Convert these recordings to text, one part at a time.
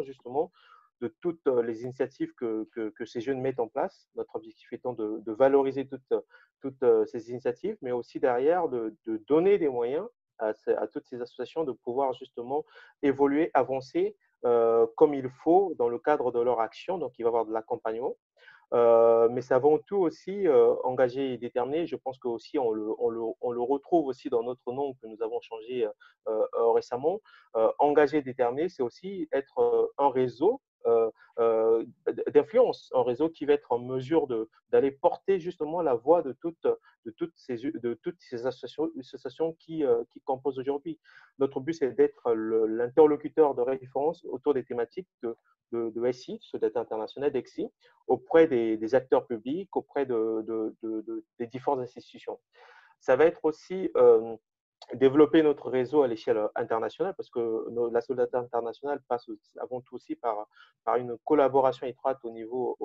justement de toutes les initiatives que ces jeunes mettent en place. Notre objectif étant de valoriser toutes ces initiatives, mais aussi derrière de donner des moyens à toutes ces associations de pouvoir justement évoluer, avancer comme il faut dans le cadre de leur action. Donc, il va y avoir de l'accompagnement. Mais c'est avant tout aussi engagé et déterminé. Je pense qu'aussi on le retrouve aussi dans notre nom que nous avons changé récemment. Engagé et déterminé, c'est aussi être un réseau d'influence, un réseau qui va être en mesure d'aller porter justement la voix de toutes ces associations qui composent aujourd'hui. Notre but, c'est d'être l'interlocuteur de référence autour des thématiques de SI, Solidarité internationale, d'EXI, auprès des acteurs publics, auprès des différentes institutions. Ça va être aussi développer notre réseau à l'échelle internationale, parce que la solidarité internationale passe avant tout aussi par une collaboration étroite au niveau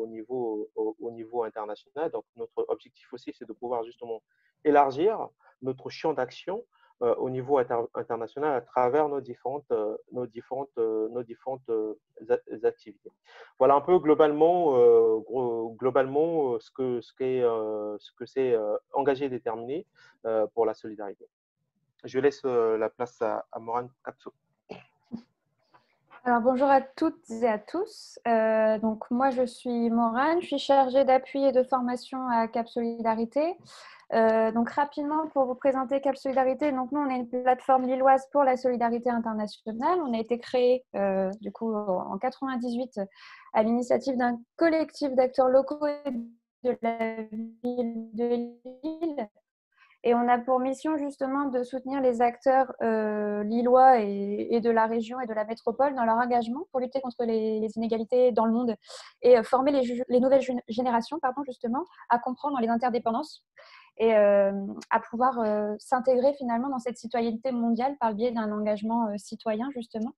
international. Donc, notre objectif aussi, c'est de pouvoir justement élargir notre champ d'action au niveau international à travers nos différentes activités. Voilà un peu globalement, ce que c'est engagé et déterminé pour la solidarité. Je laisse la place à Morane Kapso. Alors, bonjour à toutes et à tous. Donc, moi, je suis Morane, je suis chargée d'appui et de formation à Cap Solidarité. Donc, rapidement, pour vous présenter Cap Solidarité, donc nous, on est une plateforme lilloise pour la solidarité internationale. On a été créé, du coup, en 98 à l'initiative d'un collectif d'acteurs locaux de la ville de Lille. Et on a pour mission justement de soutenir les acteurs lillois et de la région et de la métropole dans leur engagement pour lutter contre les inégalités dans le monde et former les nouvelles générations justement à comprendre les interdépendances et à pouvoir s'intégrer finalement dans cette citoyenneté mondiale par le biais d'un engagement citoyen justement.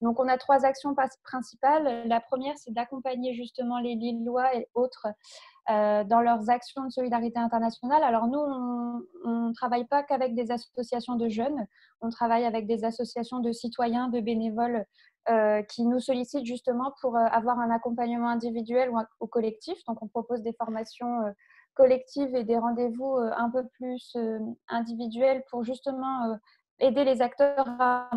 Donc on a 3 actions principales. La première, c'est d'accompagner justement les Lillois et autres dans leurs actions de solidarité internationale. Alors nous, on ne travaille pas qu'avec des associations de jeunes, on travaille avec des associations de citoyens, de bénévoles qui nous sollicitent justement pour avoir un accompagnement individuel ou collectif. Donc on propose des formations collectives et des rendez-vous un peu plus individuels pour justement aider les acteurs à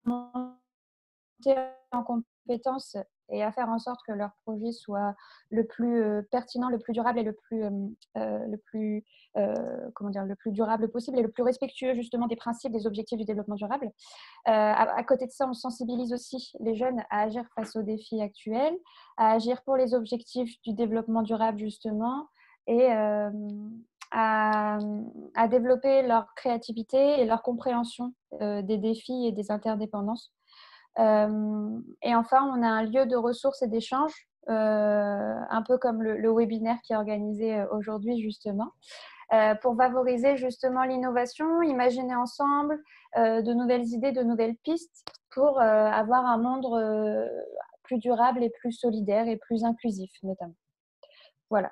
monter en compétences et à faire en sorte que leur projet soit le plus pertinent, le plus durable et le plus durable possible et le plus respectueux justement des principes des objectifs du développement durable. À côté de ça, on sensibilise aussi les jeunes à agir face aux défis actuels, à agir pour les objectifs du développement durable justement et à développer leur créativité et leur compréhension des défis et des interdépendances. Et enfin, on a un lieu de ressources et d'échanges, un peu comme le webinaire qui est organisé aujourd'hui justement, pour favoriser justement l'innovation, imaginer ensemble de nouvelles idées, de nouvelles pistes pour avoir un monde plus durable et plus solidaire et plus inclusif notamment. Voilà.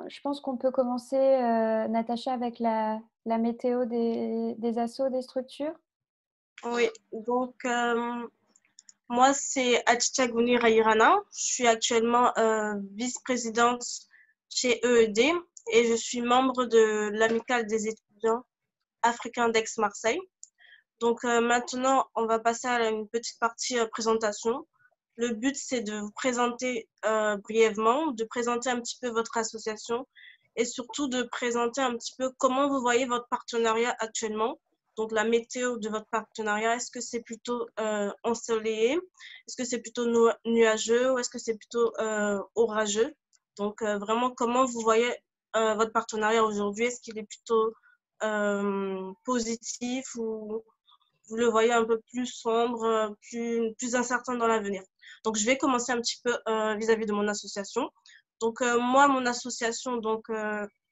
Je pense qu'on peut commencer, Natacha, avec la météo des assos, des structures. Oui, donc moi, c'est Achicha Gouni Rairana. Je suis actuellement vice-présidente chez EED et je suis membre de l'amicale des étudiants africains d'Aix-Marseille. Donc maintenant, on va passer à une petite partie présentation. Le but, c'est de vous présenter brièvement, de présenter un petit peu votre association et surtout de présenter un petit peu comment vous voyez votre partenariat actuellement. Donc, la météo de votre partenariat, est-ce que c'est plutôt ensoleillé? Est-ce que c'est plutôt nuageux ou est-ce que c'est plutôt orageux? Donc, vraiment, comment vous voyez votre partenariat aujourd'hui? Est-ce qu'il est plutôt positif ou vous le voyez un peu plus sombre, plus incertain dans l'avenir? Donc, je vais commencer un petit peu vis-à-vis de mon association. Donc, moi, mon association,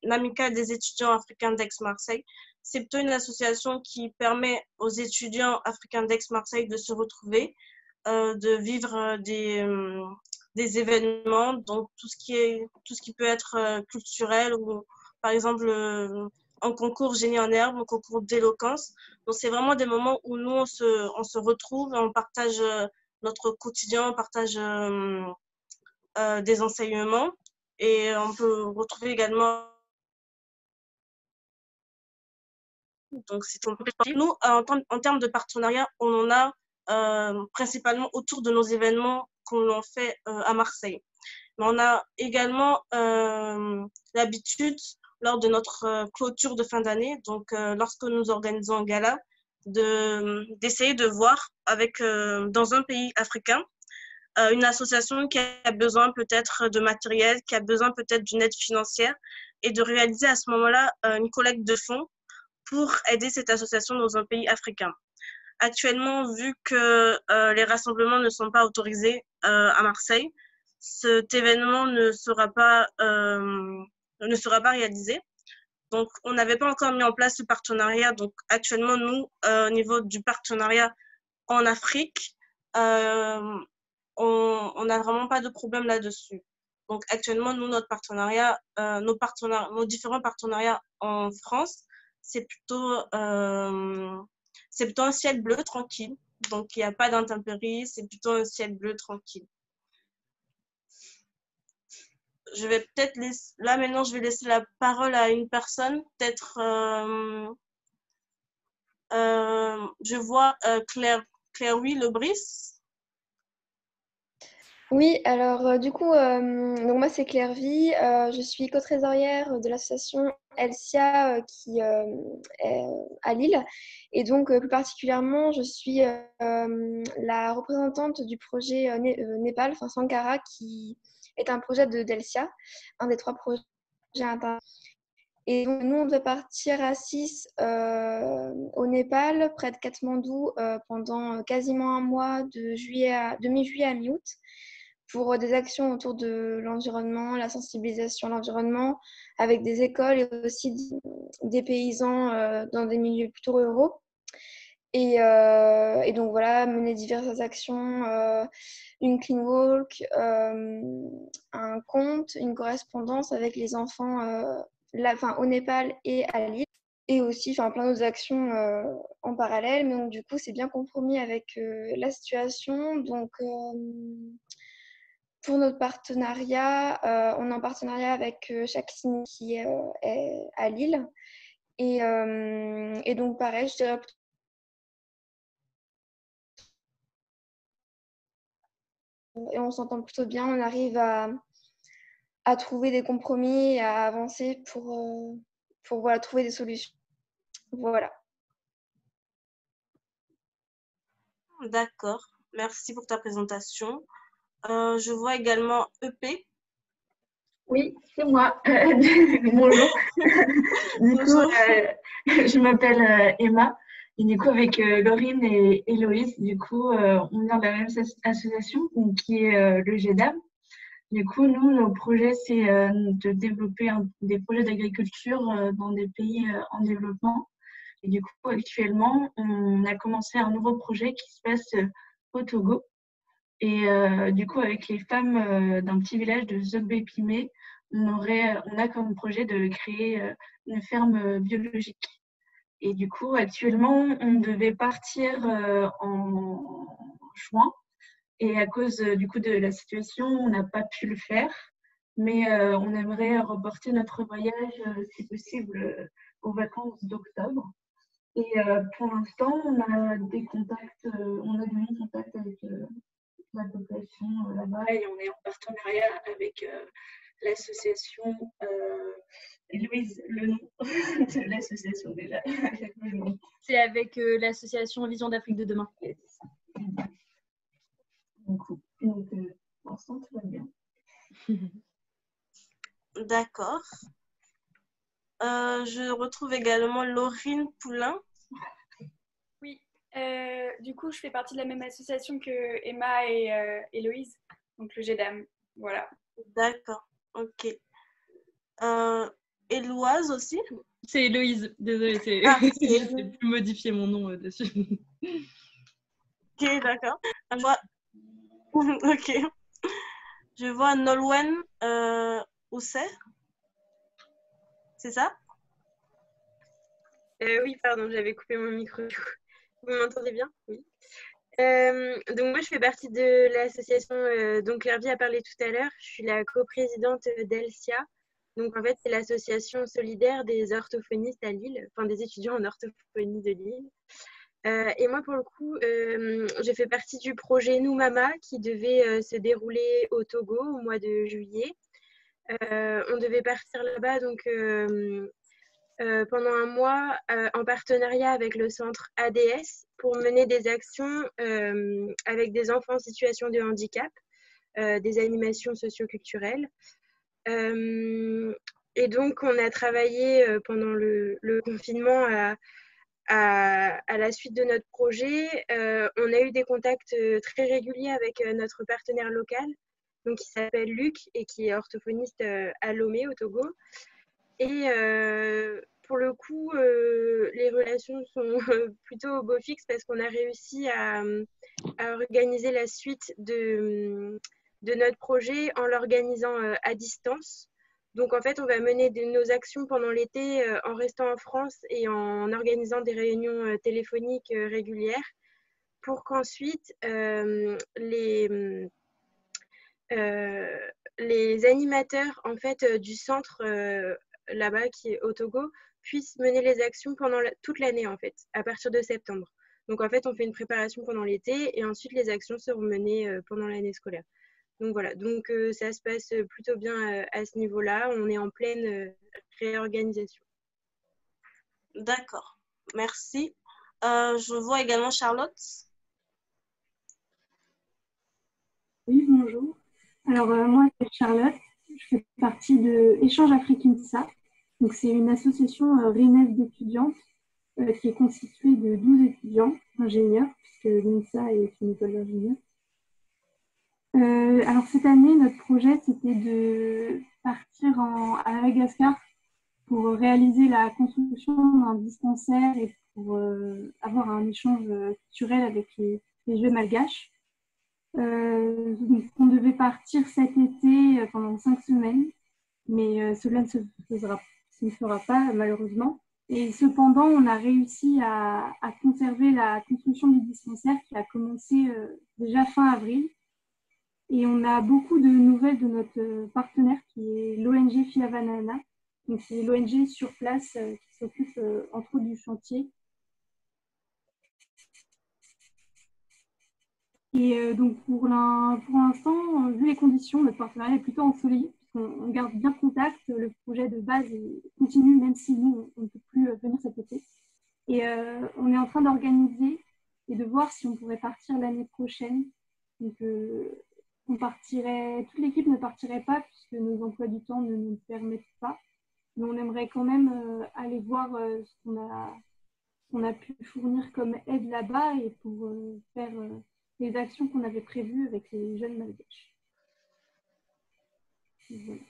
l'Amicale des étudiants africains d'Aix-Marseille, c'est plutôt une association qui permet aux étudiants africains d'Aix-Marseille de se retrouver, de vivre des événements, donc tout ce qui peut être culturel ou, par exemple, un concours génie en herbe, un concours d'éloquence. Donc, c'est vraiment des moments où nous, on se retrouve, on partage notre quotidien, on partage des enseignements et on peut retrouver également. Donc, c'est un peu nous, en termes de partenariat, on en a principalement autour de nos événements qu'on fait à Marseille. Mais on a également l'habitude, lors de notre clôture de fin d'année, donc lorsque nous organisons un gala, d'essayer de voir avec, dans un pays africain, une association qui a besoin peut-être de matériel, qui a besoin peut-être d'une aide financière, et de réaliser à ce moment-là une collecte de fonds pour aider cette association dans un pays africain. Actuellement, vu que les rassemblements ne sont pas autorisés à Marseille, cet événement ne sera pas réalisé. Donc, on n'avait pas encore mis en place ce partenariat. Donc, actuellement, nous, au niveau du partenariat en Afrique, on n'a vraiment pas de problème là-dessus. Donc, actuellement, nous, notre partenariat, nos différents partenariats en France, c'est plutôt un ciel bleu tranquille. Donc, il n'y a pas d'intempéries, c'est plutôt un ciel bleu tranquille. Je vais peut-être là maintenant, je vais laisser la parole à une personne. Peut-être, je vois Claire oui, Lebris. Oui, alors du coup, donc moi c'est Claire Vie, je suis co-trésorière de l'association Elsia qui est à Lille. Et donc plus particulièrement, je suis la représentante du projet Népal, enfin Sankara, qui est un projet d'Elsia, un des 3 projets internationaux. Et donc, nous, on devait partir à 6 au Népal, près de Katmandou, pendant quasiment un mois, de mi-juillet à mi-août, pour des actions autour de l'environnement, la sensibilisation à l'environnement, avec des écoles et aussi des paysans dans des milieux plutôt ruraux. Et donc voilà, mener diverses actions, une clean walk, un conte, une correspondance avec les enfants au Népal et à Lille. Et aussi plein d'autres actions en parallèle. Mais donc, du coup, c'est bien compromis avec la situation. Donc, pour notre partenariat, on est en partenariat avec chaque ciné qui est à Lille. Et donc, pareil, je dirais et on s'entend plutôt bien, on arrive à trouver des compromis et à avancer pour voilà, trouver des solutions. Voilà. D'accord, merci pour ta présentation. Je vois également EP. Oui, c'est moi. Bonjour. Du coup, je m'appelle Emma. Et du coup, avec Laurine et Héloïse, du coup, on vient de la même association qui est le GEDAM. Du coup, nous, nos projets, c'est de développer des projets d'agriculture dans des pays en développement. Et du coup, actuellement, on a commencé un nouveau projet qui se passe au Togo. Et du coup, avec les femmes d'un petit village de Zobé-Pimé, on a comme projet de créer une ferme biologique. Et du coup, actuellement, on devait partir en juin. Et à cause du coup de la situation, on n'a pas pu le faire. Mais on aimerait reporter notre voyage, si possible, aux vacances d'octobre. Et pour l'instant, on a des contacts, on a des contacts avec la population là-bas et on est en partenariat avec l'association Louise, le nom de l'association déjà. C'est avec l'association Vision d'Afrique de demain. Donc, pour l'instant, tout va bien. D'accord. Je retrouve également Laurine Poulain. Oui, du coup, je fais partie de la même association que Emma et Héloïse, donc le GEDAM. Voilà. D'accord, ok. Héloïse aussi? C'est Héloïse, désolée, j'ai pu modifier mon nom dessus. Ok, d'accord. Ok. Je vois Nolwenn Ousset. C'est ça? Oui, pardon, j'avais coupé mon micro. Vous m'entendez bien? Oui. Donc moi, je fais partie de l'association dont Claire-Vie a parlé tout à l'heure. Je suis la coprésidente d'ELSIA. Donc en fait, c'est l'association solidaire des orthophonistes à Lille, enfin des étudiants en orthophonie de Lille. Et moi, pour le coup, j'ai fait partie du projet Nous Mama qui devait se dérouler au Togo au mois de juillet. On devait partir là-bas donc pendant un mois en partenariat avec le centre ADS pour mener des actions avec des enfants en situation de handicap, des animations socioculturelles. Et donc, on a travaillé pendant le confinement à la suite de notre projet. On a eu des contacts très réguliers avec notre partenaire local, donc qui s'appelle Luc et qui est orthophoniste à Lomé au Togo. Et pour le coup, les relations sont plutôt au beau fixe parce qu'on a réussi à organiser la suite de notre projet en l'organisant à distance. Donc en fait, on va mener nos actions pendant l'été en restant en France et en organisant des réunions téléphoniques régulières pour qu'ensuite les animateurs en fait, du centre là-bas qui est au Togo puissent mener les actions pendant toute l'année en fait, à partir de septembre. Donc en fait, on fait une préparation pendant l'été et ensuite les actions seront menées pendant l'année scolaire. Donc voilà, donc ça se passe plutôt bien à ce niveau-là. On est en pleine réorganisation. D'accord, merci. Je vois également Charlotte. Oui, bonjour. Alors, moi, c'est Charlotte. Je fais partie de Échange Afrique INSA. Donc, c'est une association rennais d'étudiantes qui est constituée de 12 étudiants ingénieurs, puisque l'INSA est une école d'ingénieurs. Alors, cette année, notre projet, c'était de partir à Madagascar pour réaliser la construction d'un dispensaire et pour avoir un échange culturel avec les jeunes malgaches. Donc on devait partir cet été pendant 5 semaines, mais cela ne fera pas malheureusement. Et cependant, on a réussi à conserver la construction du dispensaire qui a commencé déjà fin avril. Et on a beaucoup de nouvelles de notre partenaire qui est l'ONG Fiavanana. Donc c'est l'ONG sur place qui s'occupe entre autres du chantier. Et donc pour l'instant, vu les conditions, notre partenariat est plutôt ensoleillé. On garde bien contact, le projet de base continue même si nous, on ne peut plus venir cet été. Et on est en train d'organiser et de voir si on pourrait partir l'année prochaine. Donc toute l'équipe ne partirait pas puisque nos emplois du temps ne nous le permettent pas. Mais on aimerait quand même aller voir ce qu'on a pu fournir comme aide là-bas et pour faire les actions qu'on avait prévues avec les jeunes malgaches. Voilà.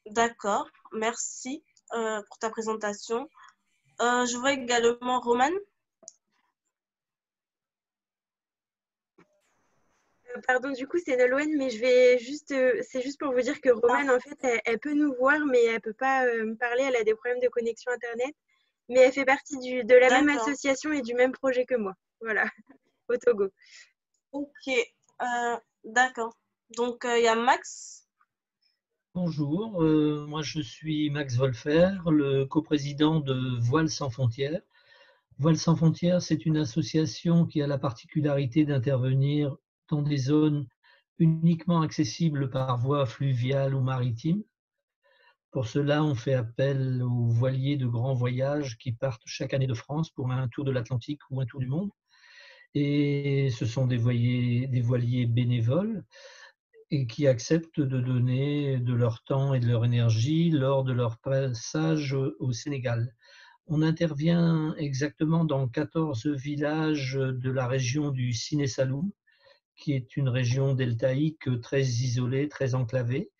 D'accord, merci pour ta présentation. Je vois également Romane. Pardon, du coup, c'est Nolwenn, mais c'est juste pour vous dire que Romane, en fait, elle peut nous voir, mais elle ne peut pas me parler. Elle a des problèmes de connexion Internet, mais elle fait partie de la même association et du même projet que moi. Voilà, au Togo. Ok, d'accord. Donc, il y a Max. Bonjour, moi je suis Max Wolfer, le coprésident de Voiles sans frontières. Voiles sans frontières, c'est une association qui a la particularité d'intervenir dans des zones uniquement accessibles par voie fluviale ou maritime. Pour cela, on fait appel aux voiliers de grands voyages qui partent chaque année de France pour un tour de l'Atlantique ou un tour du monde. Et ce sont des voiliers bénévoles et qui acceptent de donner de leur temps et de leur énergie lors de leur passage au Sénégal. On intervient exactement dans 14 villages de la région du Siné Saloum, qui est une région deltaïque très isolée, très enclavée.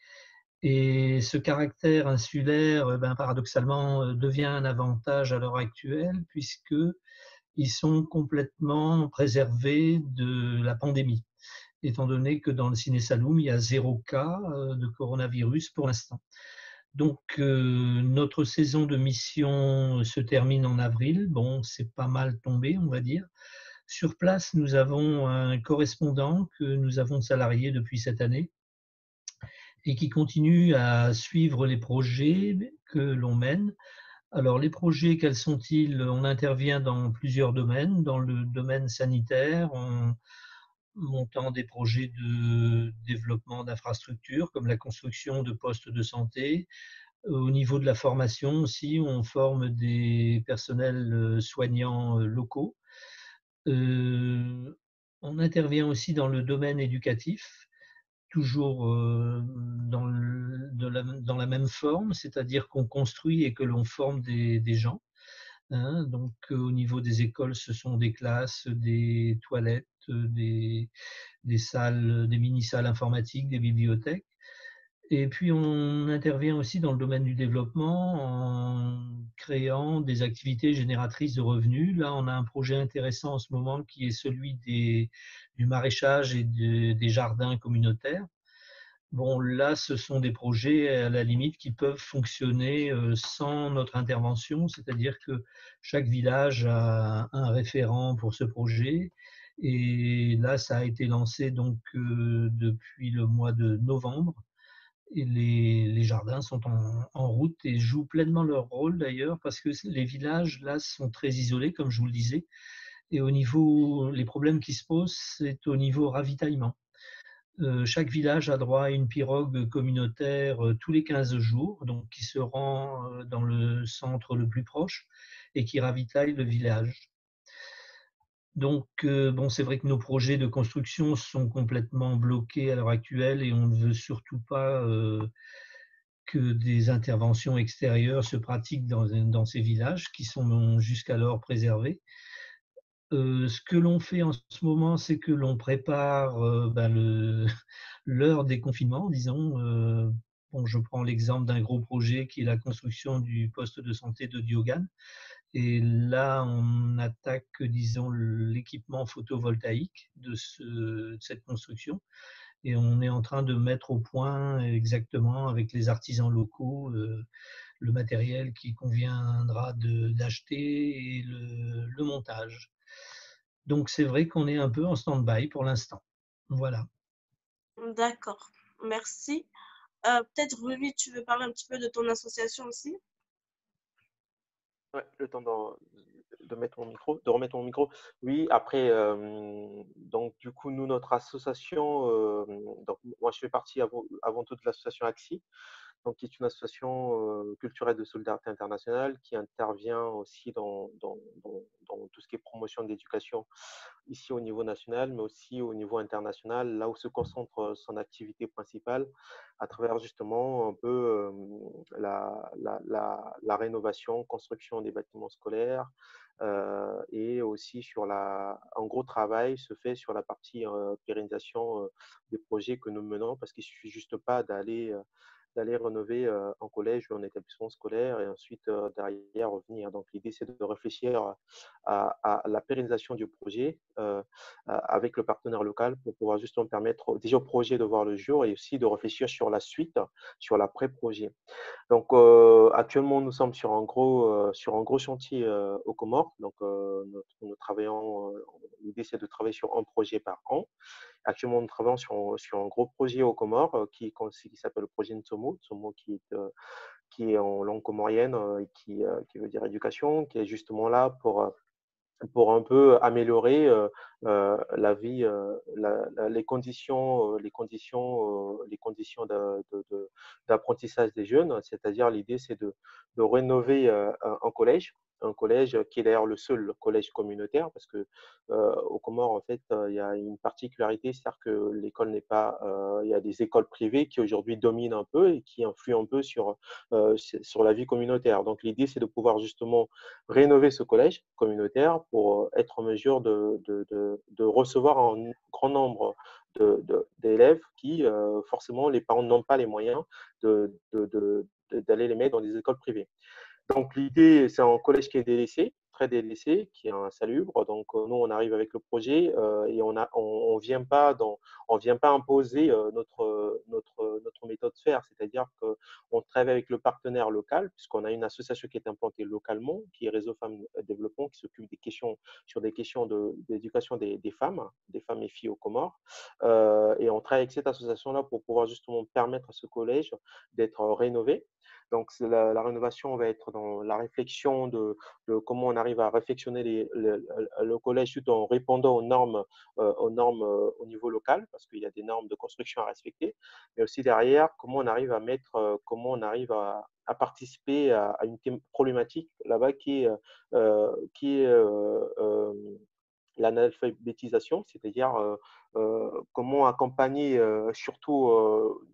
Et ce caractère insulaire, paradoxalement, devient un avantage à l'heure actuelle, puisqu'ils sont complètement préservés de la pandémie, étant donné que dans le Siné Saloum, il y a 0 cas de coronavirus pour l'instant. Donc, notre saison de mission se termine en avril. Bon, c'est pas mal tombé, on va dire. Sur place, nous avons un correspondant que nous avons salarié depuis cette année et qui continue à suivre les projets que l'on mène. Alors, les projets, quels sont-ils? On intervient dans plusieurs domaines. Dans le domaine sanitaire, en montant des projets de développement d'infrastructures, comme la construction de postes de santé. Au niveau de la formation aussi, on forme des personnels soignants locaux. On intervient aussi dans le domaine éducatif, toujours dans la même forme, c'est-à-dire qu'on construit et que l'on forme des gens. Hein. Donc, au niveau des écoles, ce sont des classes, des toilettes, des salles, des mini-salles informatiques, des bibliothèques. Et puis, on intervient aussi dans le domaine du développement en créant des activités génératrices de revenus. Là, on a un projet intéressant en ce moment qui est celui du maraîchage et des jardins communautaires. Bon, là, ce sont des projets à la limite qui peuvent fonctionner sans notre intervention, c'est-à-dire que chaque village a un référent pour ce projet. Et là, ça a été lancé donc depuis le mois de novembre. Et les jardins sont en route et jouent pleinement leur rôle d'ailleurs, parce que les villages là sont très isolés, comme je vous le disais. Et au niveau, les problèmes qui se posent, c'est au niveau ravitaillement. Chaque village a droit à une pirogue communautaire tous les 15 jours, donc qui se rend dans le centre le plus proche et qui ravitaille le village. Donc, bon, c'est vrai que nos projets de construction sont complètement bloqués à l'heure actuelle et on ne veut surtout pas que des interventions extérieures se pratiquent dans ces villages qui sont jusqu'alors préservés. Ce que l'on fait en ce moment, c'est que l'on prépare l'heure des confinements, disons. Bon, je prends l'exemple d'un gros projet qui est la construction du poste de santé de Diogan. Et là, on attaque, disons, l'équipement photovoltaïque de cette construction. Et on est en train de mettre au point exactement avec les artisans locaux le matériel qui conviendra d'acheter et le montage. Donc, c'est vrai qu'on est un peu en stand-by pour l'instant. Voilà. D'accord, merci. Peut-être, Ruby, tu veux parler un petit peu de ton association aussi? Ouais, le temps de mettre mon micro, de remettre mon micro. Oui, après, donc du coup, nous, notre association, donc moi, je fais partie avant tout de l'association AXI, donc qui est une association culturelle de solidarité internationale qui intervient aussi dans tout ce qui est promotion de l'éducation ici au niveau national, mais aussi au niveau international, là où se concentre son activité principale, à travers justement un peu la rénovation, construction des bâtiments scolaires, et aussi un gros travail se fait sur la partie pérennisation des projets que nous menons, parce qu'il ne suffit juste pas d'aller rénover un collège ou un établissement scolaire et ensuite derrière revenir. Donc l'idée, c'est de réfléchir à la pérennisation du projet avec le partenaire local pour pouvoir justement permettre déjà au projet de voir le jour et aussi de réfléchir sur la suite, sur l'après-projet. Donc actuellement, nous sommes sur un gros chantier aux Comores. Donc nous travaillons, l'idée, c'est de travailler sur un projet par an. Actuellement, nous travaillons sur un gros projet aux Comores qui s'appelle le projet Nsomo. Nsomo qui est en langue comorienne et qui veut dire éducation, qui est justement là pour un peu améliorer la vie, les conditions d'apprentissage des jeunes. C'est-à-dire, l'idée, c'est de rénover un collège qui est d'ailleurs le seul collège communautaire, parce que aux Comores, en fait, il y a une particularité, c'est-à-dire que l'école n'est pas, il y a des écoles privées qui aujourd'hui dominent un peu et qui influent un peu sur la vie communautaire. Donc, l'idée, c'est de pouvoir justement rénover ce collège communautaire pour être en mesure de recevoir un grand nombre d'élèves qui, forcément, les parents n'ont pas les moyens d'aller les mettre dans des écoles privées. Donc, l'idée, c'est un collège qui est délaissé, très délaissé, qui est insalubre. Donc, nous, on arrive avec le projet et on vient pas imposer notre méthode de faire. C'est-à-dire qu'on travaille avec le partenaire local, puisqu'on a une association qui est implantée localement, qui est Réseau Femmes Développement, qui s'occupe sur des questions d'éducation des femmes et filles aux Comores. Et on travaille avec cette association-là pour pouvoir justement permettre à ce collège d'être rénové. Donc, la rénovation va être dans la réflexion de comment on arrive à réfectionner le collège tout en répondant aux normes au niveau local, parce qu'il y a des normes de construction à respecter, mais aussi derrière, comment on arrive à participer à une problématique là-bas qui est l'analphabétisation, c'est-à-dire comment accompagner, surtout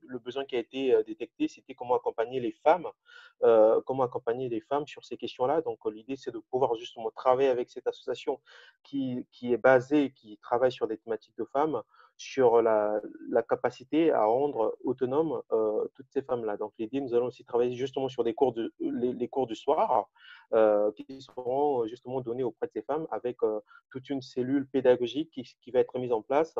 le besoin qui a été détecté, c'était comment accompagner les femmes sur ces questions-là. Donc l'idée, c'est de pouvoir justement travailler avec cette association qui est basée, qui travaille sur des thématiques de femmes, sur la capacité à rendre autonomes toutes ces femmes-là. Donc l'idée, nous allons aussi travailler justement sur les cours du soir qui seront justement donnés auprès de ces femmes avec toute une cellule pédagogique qui va être mise en place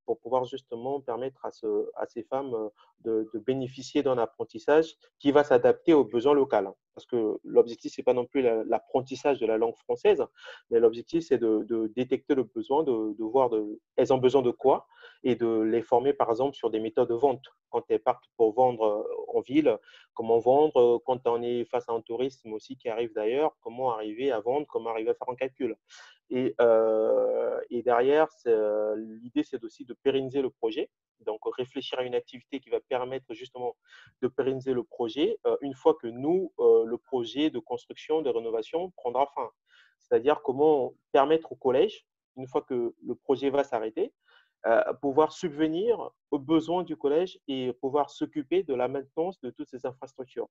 pour pouvoir justement permettre à ces femmes de bénéficier d'un apprentissage qui va s'adapter aux besoins locaux. Parce que l'objectif, ce n'est pas non plus l'apprentissage de la langue française, mais l'objectif, c'est de détecter le besoin, de voir elles ont besoin de quoi et de les former, par exemple, sur des méthodes de vente. Quand elles partent pour vendre en ville, comment vendre, quand on est face à un tourisme aussi qui arrive d'ailleurs, comment arriver à vendre, comment arriver à faire un calcul. Et derrière, l'idée, c'est aussi de pérenniser le projet. Donc, réfléchir à une activité qui va permettre justement de pérenniser le projet une fois que le projet de construction, de rénovation prendra fin. C'est-à-dire comment permettre au collège, une fois que le projet va s'arrêter, pouvoir subvenir aux besoins du collège et pouvoir s'occuper de la maintenance de toutes ces infrastructures.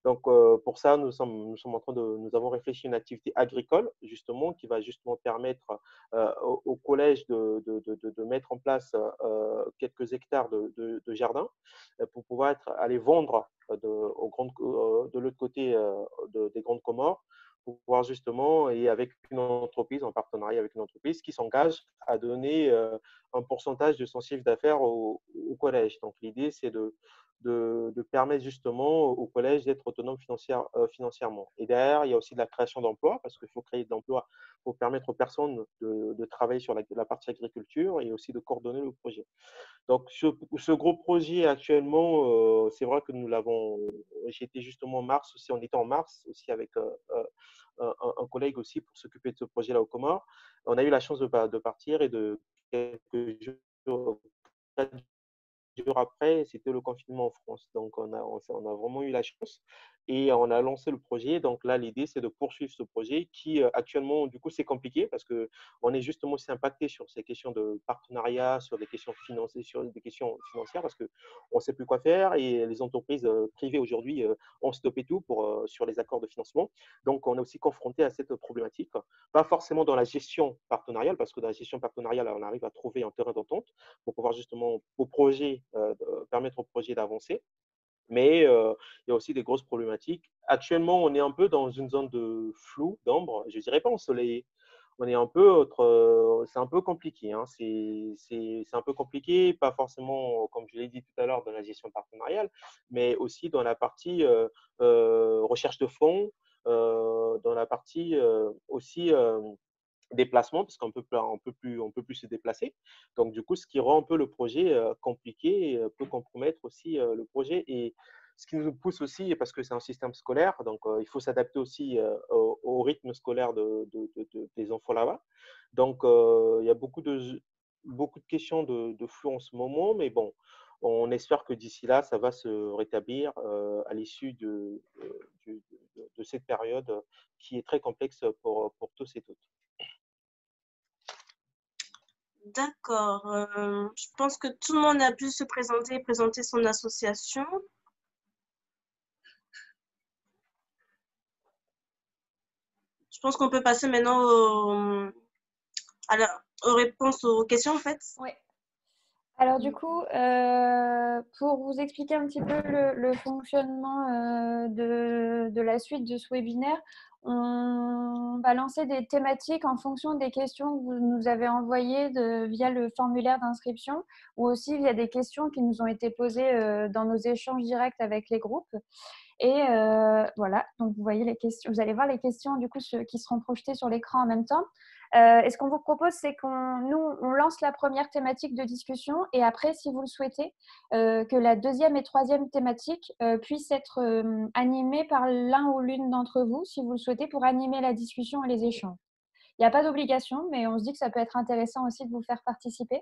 Donc, pour ça, nous avons réfléchi à une activité agricole, justement, qui va justement permettre au collège de mettre en place quelques hectares de jardin pour pouvoir aller vendre de l'autre côté des Grandes Comores, pour pouvoir justement, et avec une entreprise, en partenariat avec une entreprise, qui s'engage à donner un pourcentage de son chiffre d'affaires au collège. Donc, l'idée, c'est de permettre justement au collège d'être autonome financièrement. Et derrière, il y a aussi de la création d'emplois, parce qu'il faut créer de l'emploi pour permettre aux personnes de travailler sur la partie agriculture et aussi de coordonner le projet. Donc, ce gros projet actuellement, c'est vrai que j'étais justement en mars aussi, on était en mars aussi avec un collègue aussi pour s'occuper de ce projet-là aux Comores. On a eu la chance de partir et de quelques jours après, c'était le confinement en France. Donc, on a vraiment eu la chance et on a lancé le projet. Donc là, l'idée, c'est de poursuivre ce projet qui, actuellement, du coup, c'est compliqué parce qu'on est justement aussi impacté sur ces questions de partenariat, sur des questions financières parce qu'on ne sait plus quoi faire et les entreprises privées aujourd'hui ont stoppé tout sur les accords de financement. Donc, on est aussi confronté à cette problématique. Pas forcément dans la gestion partenariale parce que dans la gestion partenariale, on arrive à trouver un terrain d'entente pour pouvoir justement permettre au projet d'avancer. Mais il y a aussi des grosses problématiques. Actuellement, on est un peu dans une zone de flou, d'ombre. Je ne dirais pas ensoleillé. On est c'est un peu compliqué. Hein. C'est un peu compliqué, pas forcément, comme je l'ai dit tout à l'heure, dans la gestion partenariale, mais aussi dans la partie recherche de fonds, dans la partie aussi déplacement parce qu'on peut plus se déplacer. Donc du coup, ce qui rend un peu le projet compliqué et peut compromettre aussi le projet. Et ce qui nous pousse aussi, parce que c'est un système scolaire, donc il faut s'adapter aussi au rythme scolaire des enfants là-bas. Donc il y a beaucoup de questions de flou en ce moment, mais bon, on espère que d'ici là, ça va se rétablir à l'issue de cette période qui est très complexe pour tous et toutes. D'accord. Je pense que tout le monde a pu se présenter son association. Je pense qu'on peut passer maintenant aux réponses aux questions, en fait. Oui. Alors du coup, pour vous expliquer un petit peu le fonctionnement de la suite de ce webinaire, on va lancer des thématiques en fonction des questions que vous nous avez envoyées via le formulaire d'inscription ou aussi via des questions qui nous ont été posées dans nos échanges directs avec les groupes. Et voilà, donc vous voyez les questions, vous allez voir les questions du coup qui seront projetées sur l'écran en même temps. Et ce qu'on vous propose, c'est on lance la première thématique de discussion et après, si vous le souhaitez, que la deuxième et troisième thématique puissent être animées par l'un ou l'une d'entre vous, si vous le souhaitez, pour animer la discussion et les échanges. Il n'y a pas d'obligation, mais on se dit que ça peut être intéressant aussi de vous faire participer.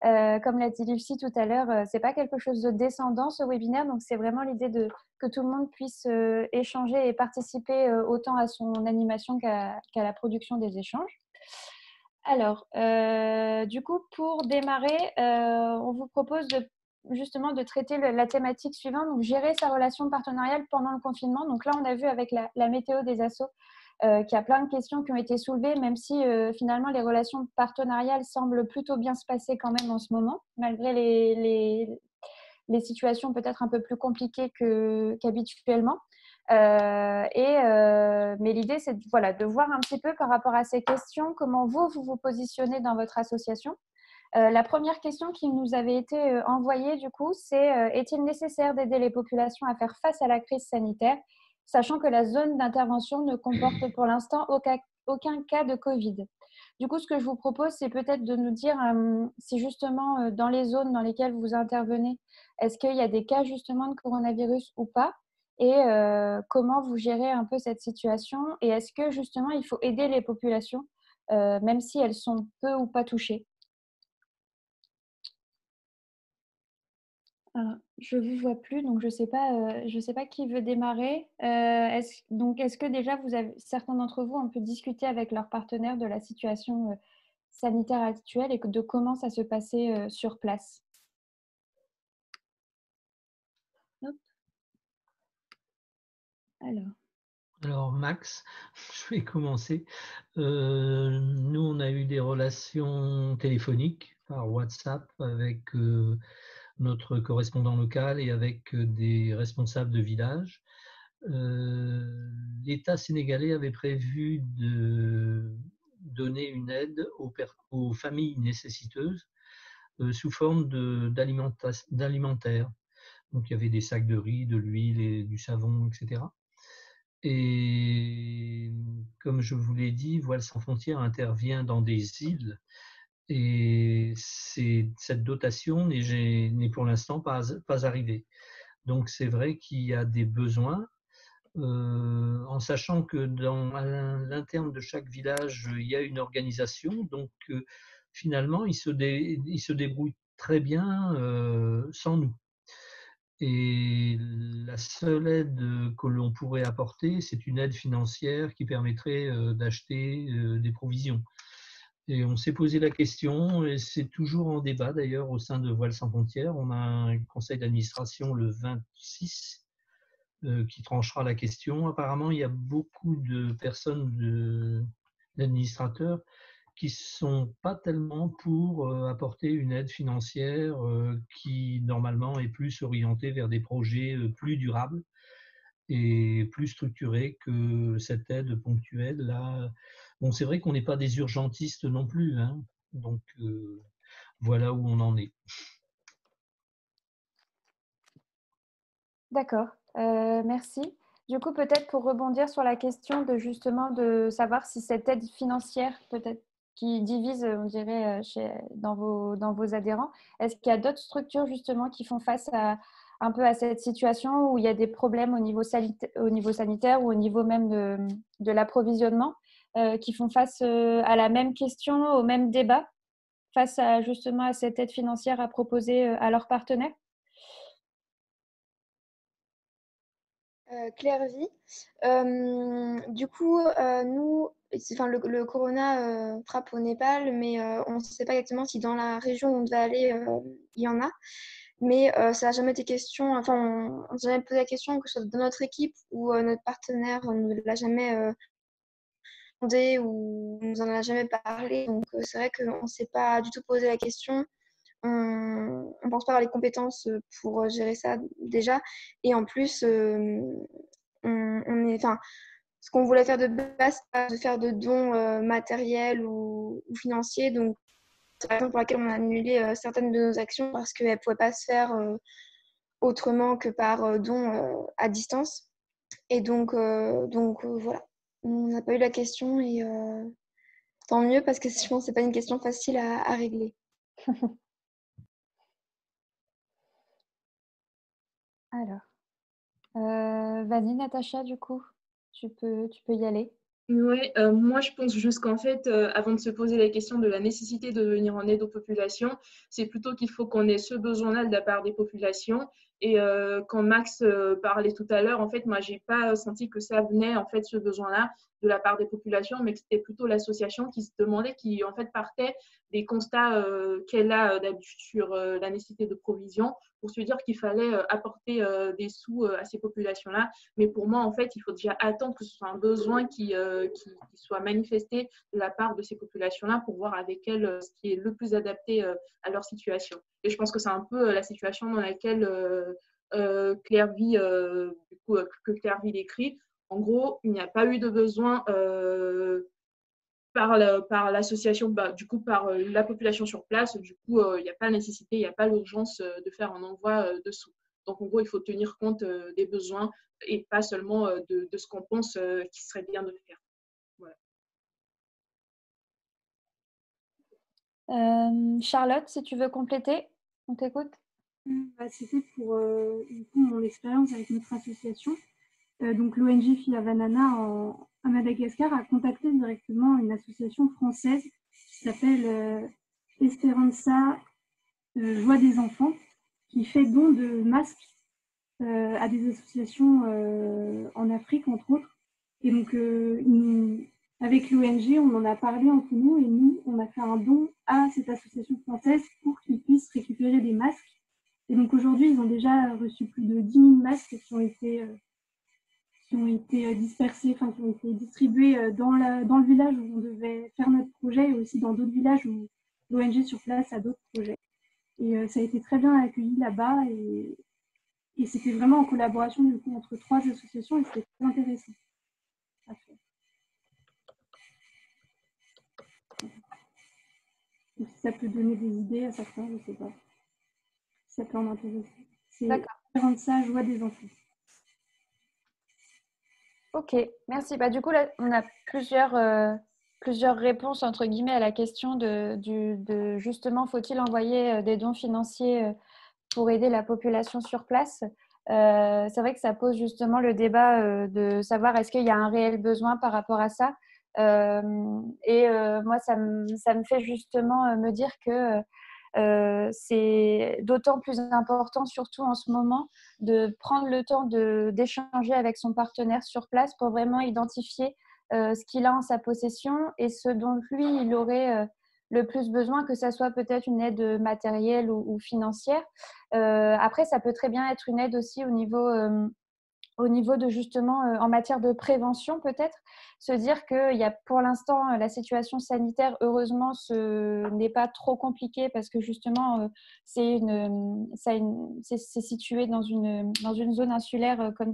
Comme l'a dit Lucie tout à l'heure, ce n'est pas quelque chose de descendant ce webinaire, donc c'est vraiment l'idée que tout le monde puisse échanger et participer autant à son animation qu'à la production des échanges. Alors, du coup, pour démarrer, on vous propose justement de traiter la thématique suivante, donc gérer sa relation partenariale pendant le confinement. Donc là, on a vu avec la météo des assos qu'il y a plein de questions qui ont été soulevées, même si finalement les relations partenariales semblent plutôt bien se passer quand même en ce moment, malgré les situations peut-être un peu plus compliquées qu'habituellement. Mais l'idée, c'est de voir un petit peu par rapport à ces questions, comment vous vous positionnez dans votre association. La première question qui nous avait été envoyée, du coup, c'est est-il nécessaire d'aider les populations à faire face à la crise sanitaire, sachant que la zone d'intervention ne comporte pour l'instant aucun cas de Covid? Du coup, ce que je vous propose, c'est peut-être de nous dire si justement dans les zones dans lesquelles vous intervenez, est-ce qu'il y a des cas justement de coronavirus ou pas? Et comment vous gérez un peu cette situation? Et est-ce que justement, il faut aider les populations, même si elles sont peu ou pas touchées? Alors, je ne vous vois plus, donc je ne sais pas qui veut démarrer. Est-ce que déjà, certains d'entre vous ont pu discuter avec leurs partenaires de la situation sanitaire actuelle et de comment ça se passait sur place? Hop. Alors Max, je vais commencer. Nous, on a eu des relations téléphoniques par WhatsApp avec notre correspondant local et avec des responsables de village. L'État sénégalais avait prévu de donner une aide aux familles nécessiteuses sous forme d'alimentaire. Donc il y avait des sacs de riz, de l'huile et du savon, etc. Et comme je vous l'ai dit, Voiles sans frontières intervient dans des îles et cette dotation n'est pour l'instant pas arrivée. Donc c'est vrai qu'il y a des besoins, en sachant que à l'interne de chaque village, il y a une organisation. Donc finalement, ils se débrouillent très bien sans nous. Et la seule aide que l'on pourrait apporter, c'est une aide financière qui permettrait d'acheter des provisions. Et on s'est posé la question, et c'est toujours en débat d'ailleurs au sein de Voiles sans frontières. On a un conseil d'administration le 26 qui tranchera la question. Apparemment, il y a beaucoup de personnes, d'administrateurs, qui ne sont pas tellement pour apporter une aide financière qui, normalement, est plus orientée vers des projets plus durables et plus structurés que cette aide ponctuelle. Là, bon, c'est vrai qu'on n'est pas des urgentistes non plus, hein, donc voilà où on en est. D'accord, merci. Du coup, peut-être pour rebondir sur la question de savoir si cette aide financière, peut-être qui divise, on dirait, dans vos adhérents, est-ce qu'il y a d'autres structures justement qui font face un peu à cette situation où il y a des problèmes au niveau sanitaire ou au niveau même de l'approvisionnement, qui font face à la même question, au même débat, face justement à cette aide financière à proposer à leurs partenaires? Claire Vie. Du coup, nous, le corona frappe au Népal, mais on ne sait pas exactement si dans la région où on devait aller, il y en a. Mais ça n'a jamais été question, enfin, on n'a jamais posé la question, que ce soit dans notre équipe ou notre partenaire ne l'a jamais demandé ou nous en a jamais parlé. Donc, c'est vrai qu'on ne s'est pas du tout posé la question. on pense pas avoir les compétences pour gérer ça déjà. Et en plus, enfin, ce qu'on voulait faire de base, c'est pas de faire de dons matériels ou financiers. Donc, c'est la raison pour laquelle on a annulé certaines de nos actions parce qu'elles ne pouvaient pas se faire autrement que par dons à distance. Et donc voilà, on n'a pas eu la question et tant mieux parce que je pense que ce n'est pas une question facile à régler. Alors, vas-y Natacha, du coup, tu peux y aller. Oui, moi je pense juste qu'en fait, avant de se poser la question de la nécessité de venir en aide aux populations, c'est plutôt qu'il faut qu'on ait ce besoin-là de la part des populations. Et quand Max parlait tout à l'heure, en fait, moi j'ai pas senti que ça venait en fait ce besoin-là de la part des populations, mais que c'était plutôt l'association qui se demandait, qui en fait partait des constats qu'elle a d'habitude sur la nécessité de provision pour se dire qu'il fallait apporter des sous à ces populations-là. Mais pour moi, en fait, il faut déjà attendre que ce soit un besoin qui soit manifesté de la part de ces populations-là pour voir avec elles ce qui est le plus adapté à leur situation. Et je pense que c'est un peu la situation dans laquelle Claire vit, que Claire vit décrit. En gros, il n'y a pas eu de besoin par l'association, du coup par la population sur place. Du coup, il n'y a pas la nécessité, il n'y a pas l'urgence de faire un envoi de sous. Donc, en gros, il faut tenir compte des besoins et pas seulement de ce qu'on pense qu'il serait bien de faire. Voilà. Charlotte, si tu veux compléter, on t'écoute. C'était pour du coup, mon expérience avec notre association. Donc l'ONG Fila Banana à Madagascar a contacté directement une association française qui s'appelle Esperanza Joie des enfants, qui fait don de masques à des associations en Afrique, entre autres. Et donc, avec l'ONG, on en a parlé entre nous et nous, on a fait un don à cette association française pour qu'ils puissent récupérer des masques. Et donc aujourd'hui, ils ont déjà reçu plus de 10 000 masques qui ont été dispersés, enfin qui ont été distribués dans le village où on devait faire notre projet et aussi dans d'autres villages où l'ONG sur place a d'autres projets. Et ça a été très bien accueilli là-bas et c'était vraiment en collaboration du coup, entre 3 associations et c'était très intéressant à faire. Donc, si ça peut donner des idées à certains, je ne sais pas. Si ça peut en intéresser. C'est rendre ça joie des enfants. Ok, merci. Du coup, là, on a plusieurs réponses, entre guillemets, à la question de justement, faut-il envoyer des dons financiers pour aider la population sur place. C'est vrai que ça pose justement le débat de savoir est-ce qu'il y a un réel besoin par rapport à ça. Moi, ça me fait justement me dire que c'est d'autant plus important, surtout en ce moment, de prendre le temps d'échanger avec son partenaire sur place pour vraiment identifier ce qu'il a en sa possession et ce dont lui, il aurait le plus besoin, que ça soit peut-être une aide matérielle ou financière. Après, ça peut très bien être une aide aussi au niveau de justement, en matière de prévention peut-être, se dire qu'il y a pour l'instant la situation sanitaire, heureusement, n'est pas trop compliquée parce que justement, c'est situé dans une zone insulaire, comme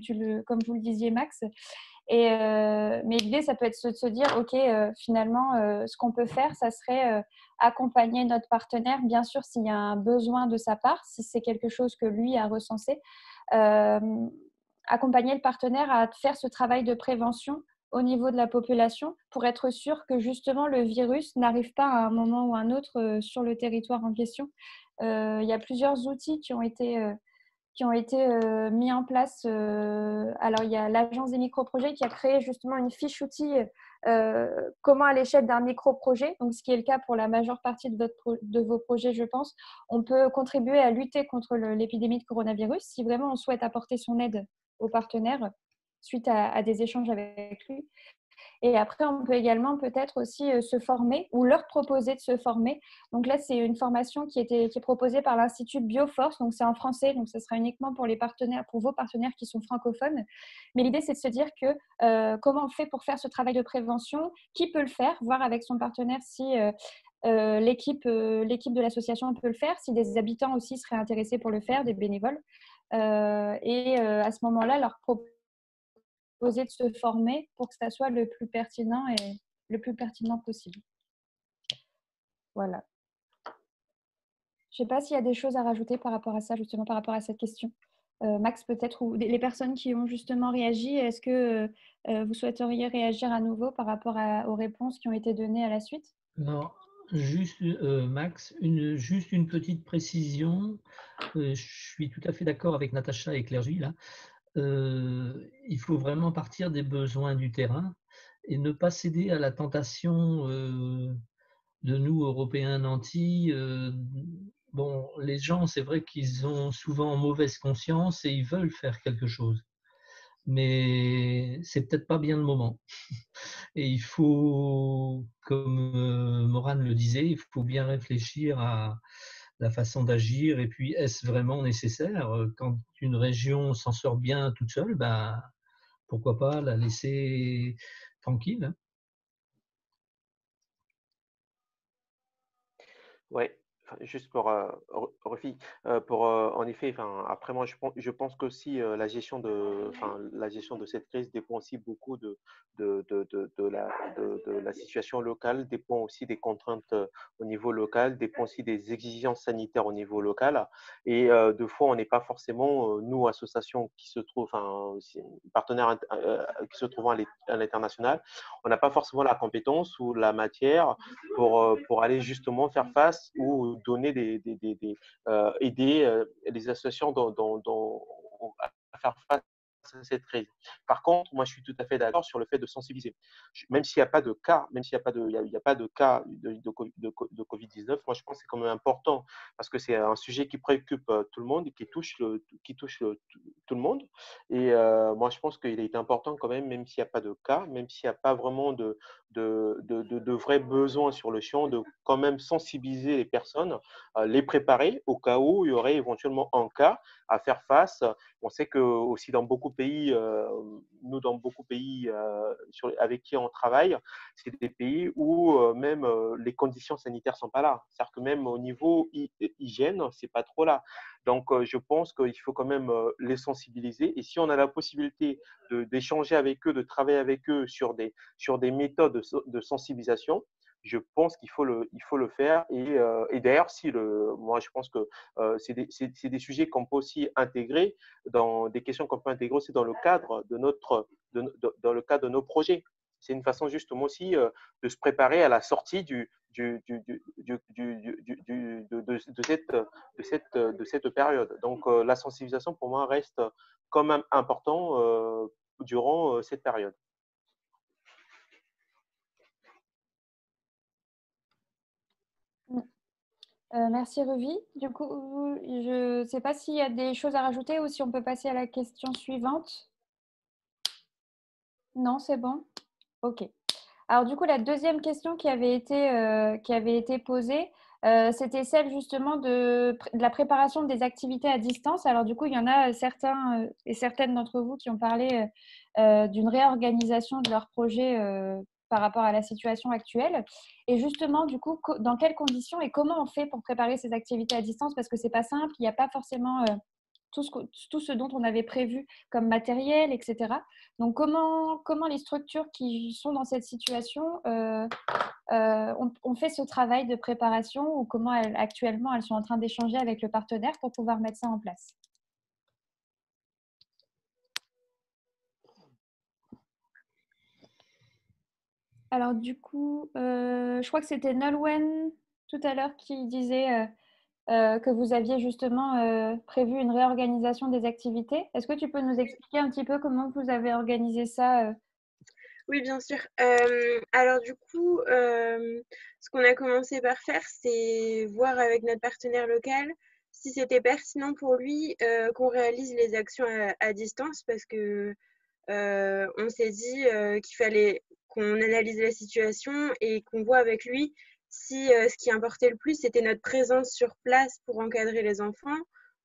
vous le disiez, Max. Mais l'idée, ça peut être de se dire, OK, finalement, ce qu'on peut faire, ça serait accompagner notre partenaire, bien sûr, s'il y a un besoin de sa part, si c'est quelque chose que lui a recensé, accompagner le partenaire à faire ce travail de prévention au niveau de la population pour être sûr que justement le virus n'arrive pas à un moment ou à un autre sur le territoire en question. Il y a plusieurs outils qui ont été mis en place. Alors, il y a l'Agence des microprojets qui a créé justement une fiche outil comment à l'échelle d'un microprojet, donc ce qui est le cas pour la majeure partie de vos projets, je pense, on peut contribuer à lutter contre l'épidémie de coronavirus si vraiment on souhaite apporter son aide aux partenaires suite à des échanges avec lui. Et après, on peut également peut-être aussi se former ou leur proposer de se former. Donc là, c'est une formation qui est proposée par l'Institut Bioforce. Donc c'est en français, donc ce sera uniquement pour vos partenaires qui sont francophones. Mais l'idée, c'est de se dire que comment on fait pour faire ce travail de prévention, qui peut le faire, voir avec son partenaire si l'équipe de l'association peut le faire, si des habitants aussi seraient intéressés pour le faire, des bénévoles. À ce moment-là, leur proposer de se former pour que ça soit le plus pertinent possible. Voilà. Je ne sais pas s'il y a des choses à rajouter par rapport à ça, justement, par rapport à cette question. Max, peut-être, ou les personnes qui ont justement réagi, est-ce que vous souhaiteriez réagir à nouveau par rapport aux réponses qui ont été données à la suite? Non, juste, Max, juste une petite précision. Je suis tout à fait d'accord avec Natacha et Clergy, là. Il faut vraiment partir des besoins du terrain et ne pas céder à la tentation de nous, Européens nantis. Bon, les gens, c'est vrai qu'ils ont souvent mauvaise conscience et ils veulent faire quelque chose. Mais c'est peut-être pas bien le moment. Et il faut, comme Morane le disait, il faut bien réfléchir à la façon d'agir. Et puis, est-ce vraiment nécessaire? Quand une région s'en sort bien toute seule, ben, pourquoi pas la laisser tranquille? Ouais, enfin, juste pour Rufi, en effet, enfin, après moi je pense qu'aussi la gestion de cette crise dépend aussi beaucoup de la situation locale, dépend aussi des contraintes au niveau local, dépend aussi des exigences sanitaires au niveau local. Et deux fois, on n'est pas forcément, nous, associations qui se trouvent, enfin, partenaires qui se trouvent à l'international, on n'a pas forcément la compétence ou la matière pour aller justement faire face ou donner aider les associations à faire face à cette crise. Par contre, moi, je suis tout à fait d'accord sur le fait de sensibiliser. Même s'il n'y a pas de cas, même s'il n'y a pas de, il y a pas de cas de Covid-19, moi, je pense que c'est quand même important parce que c'est un sujet qui préoccupe tout le monde et qui touche tout le monde. Et moi, je pense qu'il est important quand même s'il n'y a pas de cas, même s'il n'y a pas vraiment de vrais besoins sur le champ, de quand même sensibiliser les personnes, les préparer au cas où il y aurait éventuellement un cas à faire face. On sait que aussi dans beaucoup de pays, nous dans beaucoup de pays avec qui on travaille, c'est des pays où même les conditions sanitaires sont pas là. C'est-à-dire que même au niveau hygiène, c'est pas trop là. Donc je pense qu'il faut quand même les sensibiliser. Et si on a la possibilité d'échanger avec eux, de travailler avec eux sur des méthodes de sensibilisation, je pense qu'il faut le faire. Et d'ailleurs, moi, je pense que c'est des sujets qu'on peut aussi intégrer dans des questions qu'on peut intégrer aussi dans le cadre dans le cadre de nos projets. C'est une façon justement aussi de se préparer à la sortie de cette période. Donc, la sensibilisation, pour moi, reste quand même important durant cette période. Merci Ruvi. Du coup, je ne sais pas s'il y a des choses à rajouter ou si on peut passer à la question suivante. Non, c'est bon? Ok. Alors du coup, la deuxième question qui avait été posée, c'était celle justement de la préparation des activités à distance. Alors du coup, il y en a certains et certaines d'entre vous qui ont parlé d'une réorganisation de leur projet par rapport à la situation actuelle. Et justement, du coup, dans quelles conditions et comment on fait pour préparer ces activités à distance? Parce que ce n'est pas simple, il n'y a pas forcément tout ce dont on avait prévu comme matériel, etc. Donc, comment les structures qui sont dans cette situation ont fait ce travail de préparation ou comment actuellement elles sont en train d'échanger avec le partenaire pour pouvoir mettre ça en place? Alors, du coup, je crois que c'était Nolwenn tout à l'heure qui disait que vous aviez justement prévu une réorganisation des activités. Est-ce que tu peux nous expliquer un petit peu comment vous avez organisé ça? Oui, bien sûr. Alors du coup, ce qu'on a commencé par faire, c'est voir avec notre partenaire local si c'était pertinent pour lui qu'on réalise les actions à distance parce que on s'est dit qu'il fallait qu'on analyse la situation et qu'on voit avec lui si ce qui importait le plus, c'était notre présence sur place pour encadrer les enfants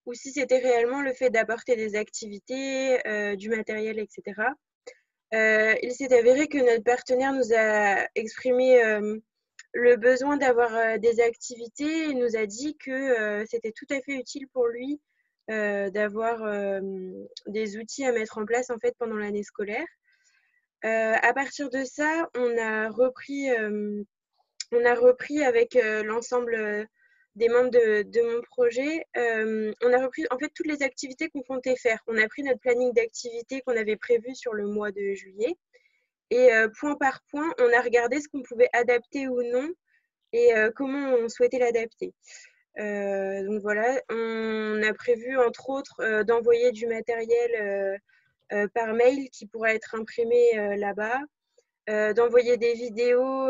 ou si c'était réellement le fait d'apporter des activités, du matériel, etc. Il s'est avéré que notre partenaire nous a exprimé le besoin d'avoir des activités et nous a dit que c'était tout à fait utile pour lui d'avoir des outils à mettre en place en fait pendant l'année scolaire. À partir de ça, on a repris avec l'ensemble des membres de mon projet. On a repris en fait toutes les activités qu'on comptait faire. On a pris notre planning d'activités qu'on avait prévu sur le mois de juillet et point par point, on a regardé ce qu'on pouvait adapter ou non et comment on souhaitait l'adapter. Donc voilà, on a prévu entre autres d'envoyer du matériel par mail qui pourra être imprimé là-bas, d'envoyer des vidéos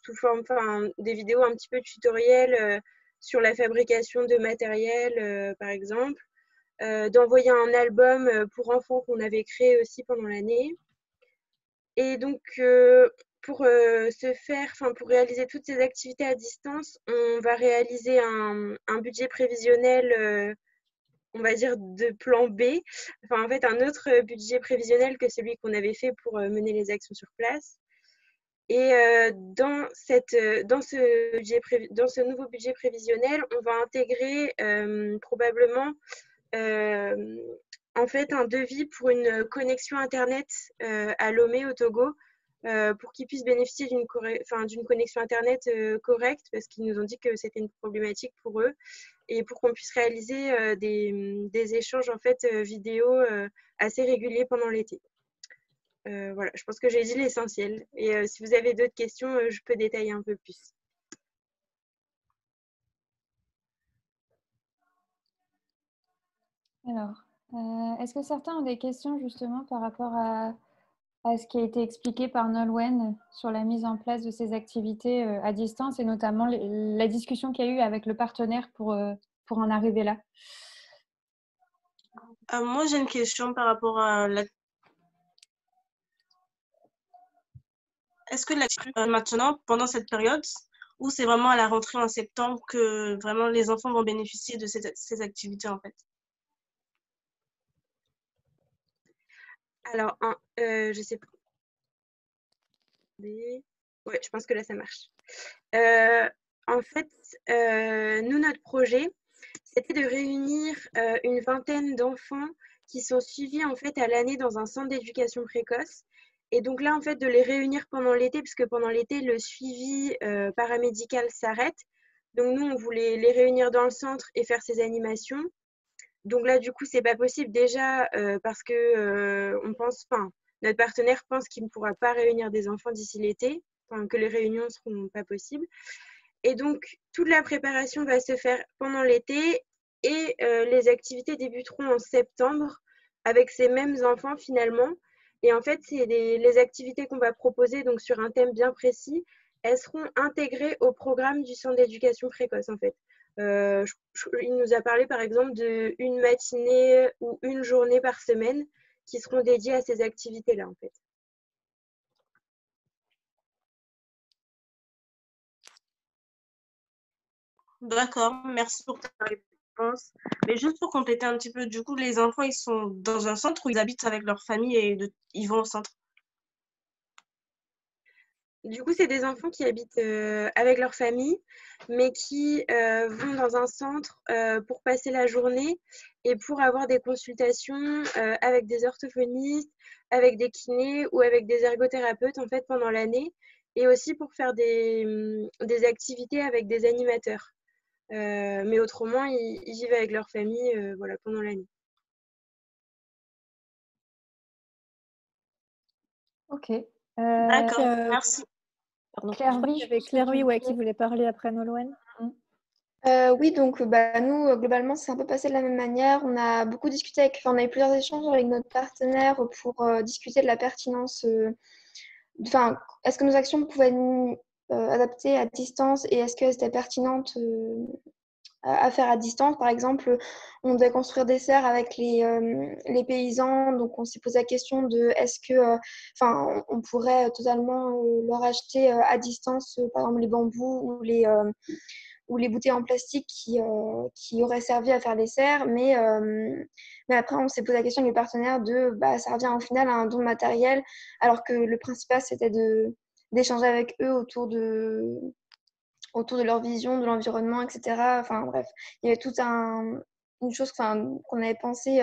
sous forme, enfin des vidéos un petit peu tutoriels sur la fabrication de matériel par exemple, d'envoyer un album pour enfants qu'on avait créé aussi pendant l'année. Et donc pour réaliser toutes ces activités à distance, on va réaliser un budget prévisionnel, on va dire de plan B, enfin en fait un autre budget prévisionnel que celui qu'on avait fait pour mener les actions sur place. Et dans ce nouveau budget prévisionnel, on va intégrer probablement en fait un devis pour une connexion Internet à Lomé au Togo, pour qu'ils puissent bénéficier d'une connexion Internet correcte, parce qu'ils nous ont dit que c'était une problématique pour eux, et pour qu'on puisse réaliser des échanges en fait vidéo assez réguliers pendant l'été. Voilà, je pense que j'ai dit l'essentiel. Et si vous avez d'autres questions, je peux détailler un peu plus. Alors, est-ce que certains ont des questions justement par rapport à ce qui a été expliqué par Nolwenn sur la mise en place de ces activités à distance et notamment la discussion qu'il y a eu avec le partenaire pour en arriver là? Moi, j'ai une question par rapport à la... Est-ce que maintenant, pendant cette période, ou c'est vraiment à la rentrée en septembre que vraiment les enfants vont bénéficier de ces activités en fait? Alors, je sais pas. Ouais, je pense que là, ça marche. En fait, nous, notre projet, c'était de réunir une vingtaine d'enfants qui sont suivis en fait à l'année dans un centre d'éducation précoce. Et donc là, en fait, de les réunir pendant l'été, puisque pendant l'été, le suivi paramédical s'arrête. Donc nous, on voulait les réunir dans le centre et faire ces animations. Donc là, du coup, c'est pas possible déjà parce que notre partenaire pense qu'il ne pourra pas réunir des enfants d'ici l'été, que les réunions ne seront pas possibles. Et donc, toute la préparation va se faire pendant l'été et les activités débuteront en septembre avec ces mêmes enfants finalement. Et en fait, c'est les activités qu'on va proposer donc sur un thème bien précis, elles seront intégrées au programme du centre d'éducation précoce en fait. Il nous a parlé par exemple d'une matinée ou une journée par semaine qui seront dédiées à ces activités-là en fait. D'accord, merci pour ta réponse. Mais juste pour compléter un petit peu, du coup, les enfants, ils sont dans un centre où ils habitent avec leur famille et ils vont au centre? Du coup, c'est des enfants qui habitent avec leur famille, mais qui vont dans un centre pour passer la journée et pour avoir des consultations avec des orthophonistes, avec des kinés ou avec des ergothérapeutes en fait pendant l'année, et aussi pour faire des activités avec des animateurs. Mais autrement, ils vivent avec leur famille voilà, pendant l'année. Ok. D'accord, merci. Pardon. Claire-Vie, Il y avait Claire-Vie qui voulait parler après Nolwenn. Oui, donc nous, globalement, c'est un peu passé de la même manière. On a beaucoup discuté on a eu plusieurs échanges avec notre partenaire pour discuter de la pertinence. Est-ce que nos actions pouvaient être adaptées à distance et est-ce qu'elles étaient pertinentes à faire à distance? Par exemple, on devait construire des serres avec les paysans, donc on s'est posé la question de est-ce que, on pourrait totalement leur acheter à distance, par exemple les bambous ou les bouteilles en plastique qui auraient servi à faire les serres, mais après on s'est posé la question avec les partenaires de ça revient au final à un don de matériel, alors que le principal c'était d'échanger avec eux autour de leur vision, de l'environnement, etc. Enfin bref, il y avait toute une chose qu'on avait pensé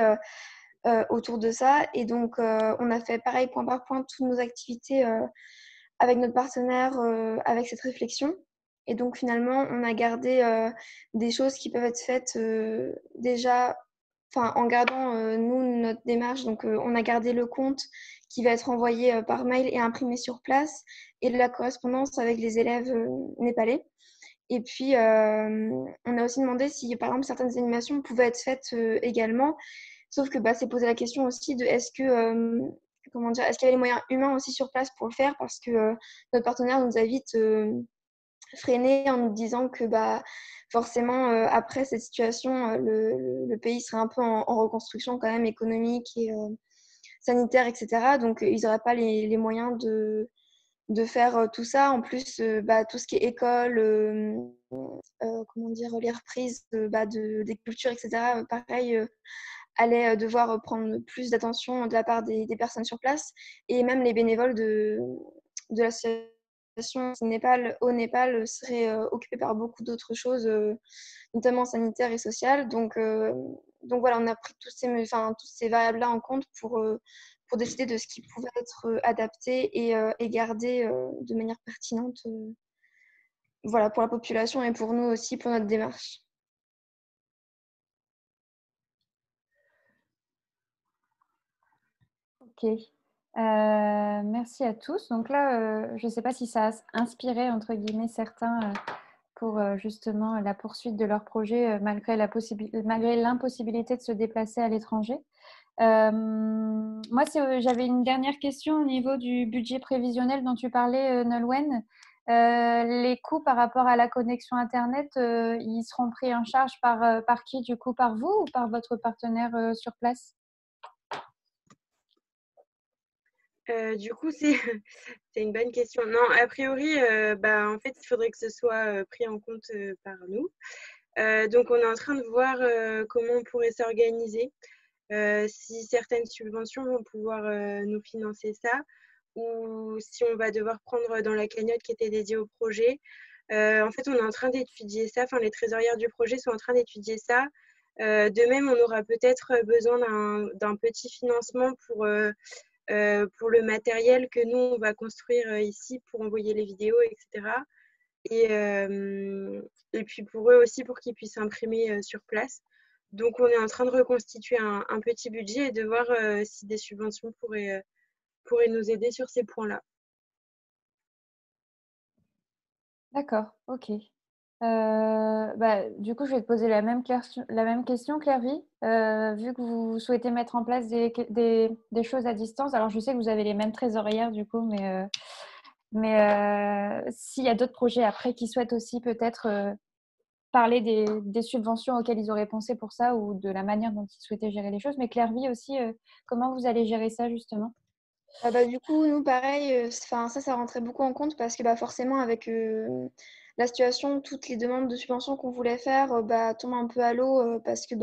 autour de ça. Et donc, on a fait pareil, point par point, toutes nos activités avec notre partenaire, avec cette réflexion. Et donc, finalement, on a gardé des choses qui peuvent être faites déjà, en gardant, nous, notre démarche. Donc, on a gardé le compte qui va être envoyé par mail et imprimé sur place, et la correspondance avec les élèves népalais. Et puis, on a aussi demandé si, par exemple, certaines animations pouvaient être faites également. Sauf que c'est posé la question aussi de est-ce que, est-ce qu'il y avait les moyens humains aussi sur place pour le faire, parce que notre partenaire nous a vite freiné en nous disant que forcément, après cette situation, le pays serait un peu en reconstruction quand même économique et sanitaire, etc. Donc, ils n'auraient pas les moyens de faire tout ça. En plus, tout ce qui est école, les reprises des cultures, etc., pareil, allait devoir prendre plus d'attention de la part des personnes sur place. Et même les bénévoles de l'association au Népal seraient occupés par beaucoup d'autres choses, notamment sanitaires et sociales. Donc voilà, on a pris toutes ces variables-là en compte pour décider de ce qui pouvait être adapté et gardé de manière pertinente voilà, pour la population et pour nous aussi, pour notre démarche. Ok. Merci à tous. Donc là, je ne sais pas si ça a inspiré, entre guillemets, certains pour justement la poursuite de leur projet malgré l'impossibilité de se déplacer à l'étranger. Moi, j'avais une dernière question au niveau du budget prévisionnel dont tu parlais, Nolwenn. Les coûts par rapport à la connexion Internet, ils seront pris en charge par qui, du coup, par vous ou par votre partenaire sur place? Du coup, c'est une bonne question. Non, a priori, en fait, il faudrait que ce soit pris en compte par nous. Donc, on est en train de voir comment on pourrait s'organiser, si certaines subventions vont pouvoir nous financer ça, ou si on va devoir prendre dans la cagnotte qui était dédiée au projet. En fait, on est en train d'étudier ça. Enfin, les trésorières du projet sont en train d'étudier ça. De même, on aura peut-être besoin d'un petit financement pour le matériel que nous, on va construire ici pour envoyer les vidéos, etc. Et puis pour eux aussi, pour qu'ils puissent imprimer sur place. Donc, on est en train de reconstituer un petit budget et de voir si des subventions pourraient nous aider sur ces points-là. D'accord, ok. Du coup, je vais te poser la même question, Clairvy. Vu que vous souhaitez mettre en place des choses à distance, alors je sais que vous avez les mêmes trésorières du coup, mais s'il y a d'autres projets après qui souhaitent aussi peut-être parler des subventions auxquelles ils auraient pensé pour ça ou de la manière dont ils souhaitaient gérer les choses. Mais Clairvy aussi, comment vous allez gérer ça justement? Du coup, nous, pareil, ça rentrait beaucoup en compte parce que forcément, avec la situation, toutes les demandes de subventions qu'on voulait faire tombent un peu à l'eau parce que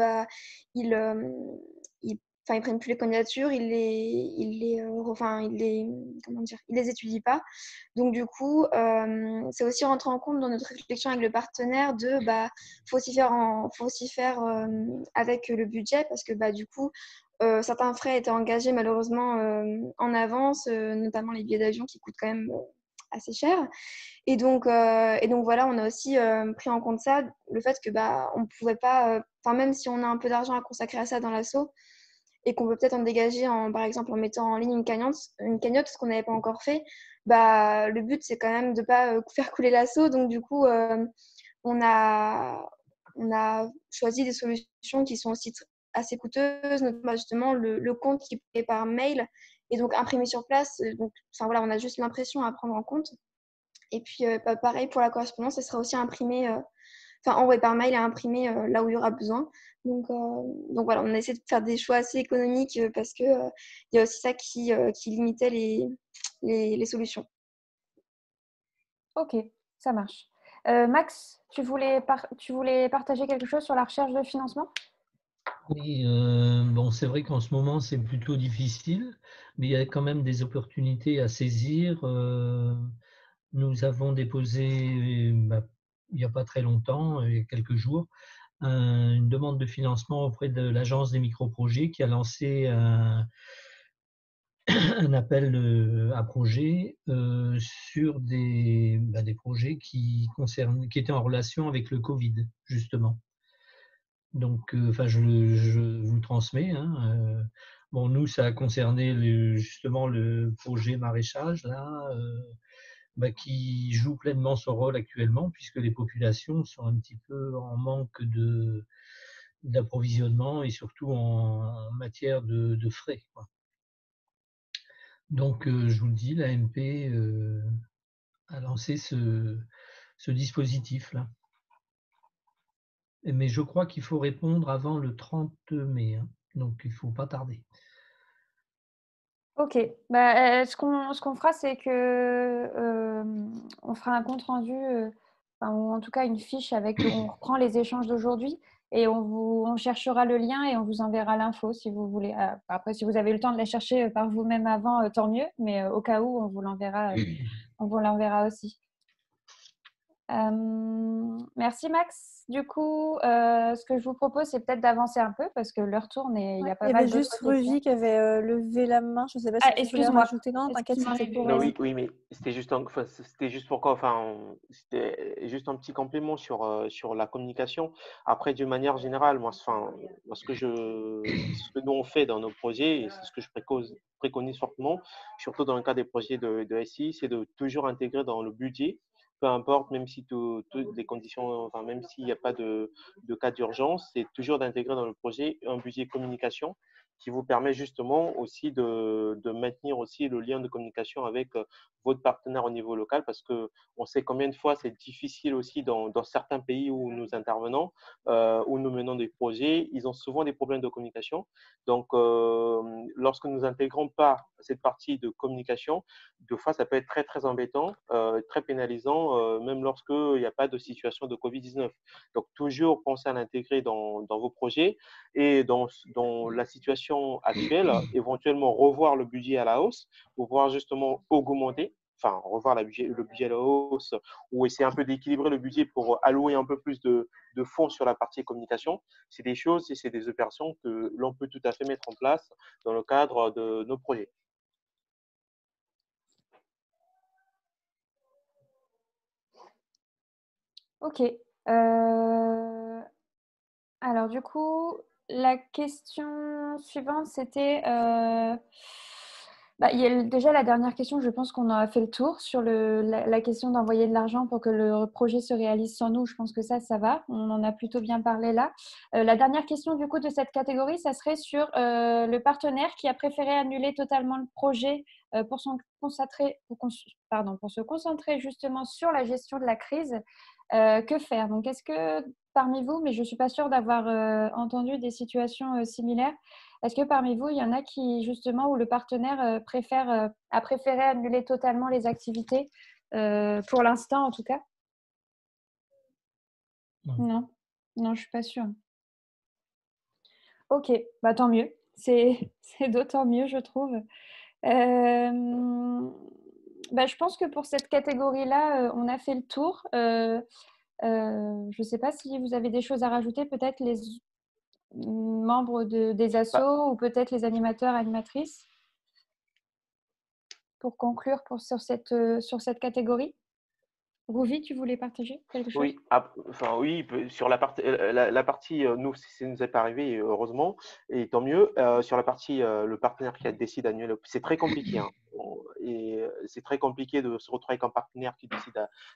ils prennent plus les candidatures, ils les étudient pas. Donc du coup, c'est aussi rentré en compte dans notre réflexion avec le partenaire de faut aussi faire avec le budget parce que du coup certains frais étaient engagés malheureusement en avance, notamment les billets d'avion qui coûtent quand même assez cher. Et donc voilà, on a aussi pris en compte ça, le fait que on pouvait pas, même si on a un peu d'argent à consacrer à ça dans l'asso et qu'on peut peut-être en dégager par exemple en mettant en ligne une cagnotte, ce qu'on n'avait pas encore fait, le but c'est quand même de pas faire couler l'asso. Donc du coup, on a choisi des solutions qui sont aussi assez coûteuses, notamment justement le compte qui est par mail et donc imprimé sur place. Donc, voilà, on a juste l'impression à prendre en compte. Et puis, pareil pour la correspondance, ça sera aussi imprimé, envoyé par mail et imprimé là où il y aura besoin. Donc voilà, on a essayé de faire des choix assez économiques parce que il y a aussi ça qui limitait les solutions. Ok, ça marche. Max, tu voulais partager quelque chose sur la recherche de financement? Oui, c'est vrai qu'en ce moment, c'est plutôt difficile, mais il y a quand même des opportunités à saisir. nous avons déposé, il n'y a pas très longtemps, il y a quelques jours, une demande de financement auprès de l'Agence des microprojets qui a lancé un appel à projets sur des projets qui étaient en relation avec le Covid, justement. Donc, je vous le transmets. Hein. Bon, nous, ça a concerné justement le projet maraîchage, là, qui joue pleinement son rôle actuellement, puisque les populations sont un petit peu en manque d'approvisionnement et surtout en matière de frais, quoi. Donc, je vous le dis, l'AMP a lancé ce dispositif-là. Mais je crois qu'il faut répondre avant le 30 mai, hein, donc il ne faut pas tarder. Ok, ce qu'on fera, c'est que on fera un compte rendu, ou en tout cas une fiche avec, on reprend les échanges d'aujourd'hui et on cherchera le lien et on vous enverra l'info si vous voulez. Après, si vous avez le temps de la chercher par vous-même avant, tant mieux, mais au cas où, on vous l'enverra aussi. Merci Max. Du coup, ce que je vous propose, c'est peut-être d'avancer un peu parce que l'heure tourne et il y a pas mal d'autres questions. Il y avait juste Ruvi qui avait levé la main. Je ne sais pas si tu voulais en rajouter. Non, t'inquiète, c'était pour... Non, oui, mais c'était juste, c'était juste pour quoi, c'était juste un petit complément sur la communication. Après, d'une manière générale, moi, ce que nous on fait dans nos projets, et c'est ce que je préconise fortement, surtout dans le cas des projets de SI, c'est de toujours intégrer dans le budget, peu importe, même si toutes les conditions, même s'il n'y a pas de cas d'urgence, c'est toujours d'intégrer dans le projet un budget communication qui vous permet justement aussi de maintenir aussi le lien de communication avec votre partenaire au niveau local, parce qu'on sait combien de fois c'est difficile aussi dans certains pays où nous intervenons, où nous menons des projets, ils ont souvent des problèmes de communication. Donc, lorsque nous n'intégrons pas cette partie de communication, des fois, ça peut être très, très embêtant, très pénalisant, même lorsqu'il n'y a pas de situation de Covid-19. Donc, toujours penser à l'intégrer dans vos projets et dans la situation actuelle, éventuellement revoir le budget à la hausse pour pouvoir justement augmenter, revoir le budget à la hausse ou essayer un peu d'équilibrer le budget pour allouer un peu plus de fonds sur la partie communication. C'est des choses et c'est des opérations que l'on peut tout à fait mettre en place dans le cadre de nos projets. Ok. Alors du coup, la question suivante, c'était... il y a déjà la dernière question, je pense qu'on a fait le tour sur la question d'envoyer de l'argent pour que le projet se réalise sans nous. Je pense que ça va. On en a plutôt bien parlé là. La dernière question du coup de cette catégorie, ça serait sur le partenaire qui a préféré annuler totalement le projet pour se concentrer justement sur la gestion de la crise. Que faire? Donc, est-ce que parmi vous, mais je ne suis pas sûre d'avoir entendu des situations similaires, est-ce que parmi vous, il y en a qui, justement, où le partenaire a préféré annuler totalement les activités, pour l'instant en tout cas? Non, non, je ne suis pas sûre. Ok, tant mieux. C'est d'autant mieux, je trouve. Je pense que pour cette catégorie-là, on a fait le tour. Je ne sais pas si vous avez des choses à rajouter, peut-être les membres des assos ou peut-être les animateurs, animatrices, pour conclure sur cette catégorie. Ruvi, tu voulais partager quelque chose? Oui, sur la partie, nous, ça nous est pas arrivé, heureusement, et tant mieux. Sur la partie, le partenaire qui a décidé d'annuler, c'est très compliqué, hein. Et c'est très compliqué de se retrouver avec un partenaire qui décide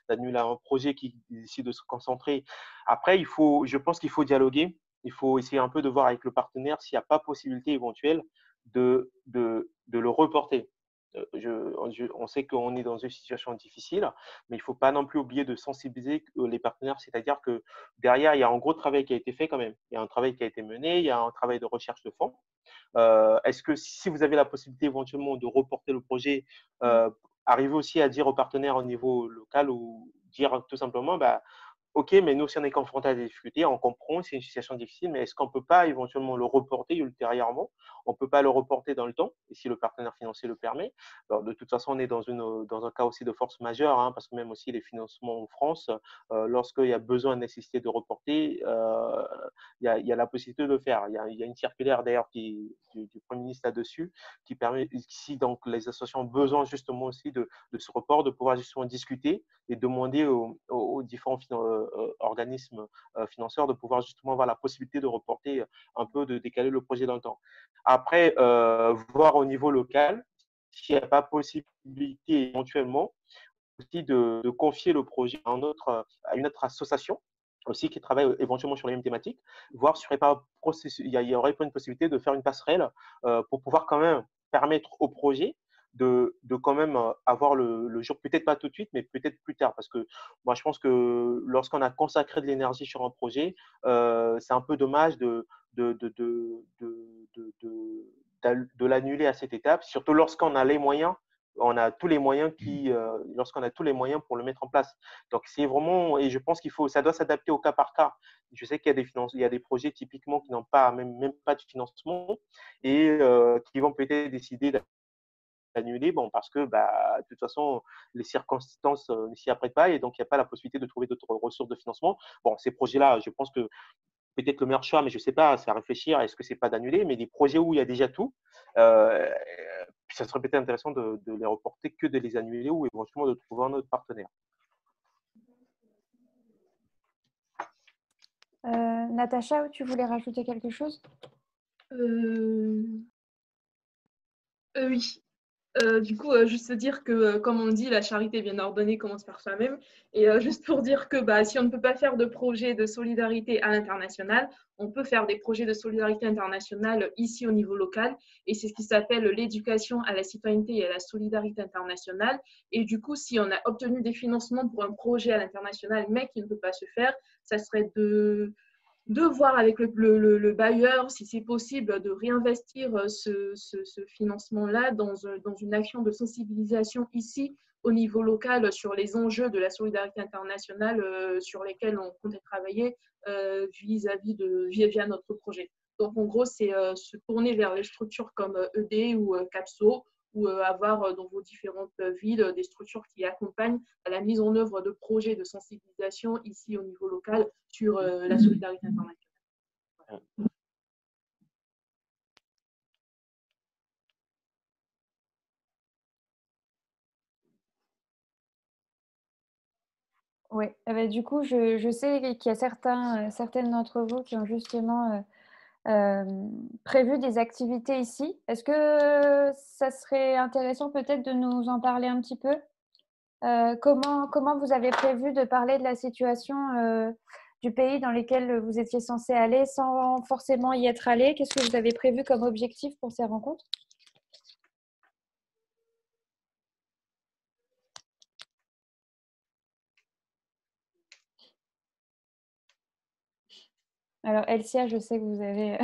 d'annuler un projet, qui décide de se concentrer. Après, je pense qu'il faut dialoguer. Il faut essayer un peu de voir avec le partenaire s'il n'y a pas possibilité éventuelle de le reporter. On sait qu'on est dans une situation difficile, mais il ne faut pas non plus oublier de sensibiliser les partenaires, c'est-à-dire que derrière, il y a un gros travail qui a été fait quand même. Il y a un travail qui a été mené, il y a un travail de recherche de fonds. Est-ce que si vous avez la possibilité éventuellement de reporter le projet, arrivez aussi à dire aux partenaires au niveau local ou dire tout simplement, OK, mais nous, si on est confronté à des difficultés, on comprend, c'est une situation difficile, mais est-ce qu'on ne peut pas éventuellement le reporter ultérieurement? On ne peut pas le reporter dans le temps, et si le partenaire financier le permet. Alors, de toute façon, on est dans un cas aussi de force majeure, hein, parce que même aussi les financements en France, lorsqu'il y a besoin, nécessité de reporter, il y a la possibilité de le faire. Il y a une circulaire d'ailleurs du Premier ministre là-dessus qui permet, si donc les associations ont besoin justement aussi de ce report, de pouvoir justement discuter et demander aux différents organismes financeurs de pouvoir justement avoir la possibilité de reporter un peu, de décaler le projet dans le temps. Après, voir au niveau local s'il n'y a pas possibilité éventuellement aussi de confier le projet à une autre association aussi qui travaille éventuellement sur les mêmes thématiques, voir s'il y aurait pas une possibilité de faire une passerelle pour pouvoir quand même permettre au projet de quand même avoir le jour, peut-être pas tout de suite, mais peut-être plus tard. Parce que moi, je pense que lorsqu'on a consacré de l'énergie sur un projet, c'est un peu dommage de l'annuler à cette étape, surtout lorsqu'on a les moyens. On a tous les moyens lorsqu'on a tous les moyens pour le mettre en place. Donc, c'est vraiment, et je pense ça doit s'adapter au cas par cas. Je sais qu'il y a il y a des projets typiquement qui n'ont pas, même pas de financement et qui vont peut-être décider d'annuler, bon, parce que, de toute façon, les circonstances ne s'y apprêtent pas et donc il n'y a pas la possibilité de trouver d'autres ressources de financement. Bon, ces projets-là, je pense que peut-être le meilleur choix, mais je ne sais pas, c'est à réfléchir, est-ce que ce n'est pas d'annuler, mais des projets où il y a déjà tout, ça serait peut-être intéressant de les reporter que de les annuler ou éventuellement de trouver un autre partenaire. Natacha, tu voulais rajouter quelque chose? Oui. Du coup, juste dire que, comme on dit, la charité bien ordonnée commence par soi-même. Et juste pour dire que si on ne peut pas faire de projet de solidarité à l'international, on peut faire des projets de solidarité internationale ici au niveau local. Et c'est ce qui s'appelle l'éducation à la citoyenneté et à la solidarité internationale. Et du coup, si on a obtenu des financements pour un projet à l'international, mais qui ne peut pas se faire, ça serait de voir avec le bailleur si c'est possible de réinvestir ce financement-là dans une action de sensibilisation ici au niveau local sur les enjeux de la solidarité internationale sur lesquels on comptait travailler via notre projet. Donc, en gros, c'est se tourner vers les structures comme ED ou CAPSO, ou avoir dans vos différentes villes des structures qui accompagnent à la mise en œuvre de projets de sensibilisation ici au niveau local sur la solidarité internationale. Oui, du coup, je sais qu'il y a certaines d'entre vous qui ont justement prévu des activités ici. Est-ce que ça serait intéressant peut-être de nous en parler un petit peu? Comment vous avez prévu de parler de la situation du pays dans lequel vous étiez censé aller sans forcément y être allé? Qu'est-ce que vous avez prévu comme objectif pour ces rencontres? Alors, Elsia, je sais que vous avez,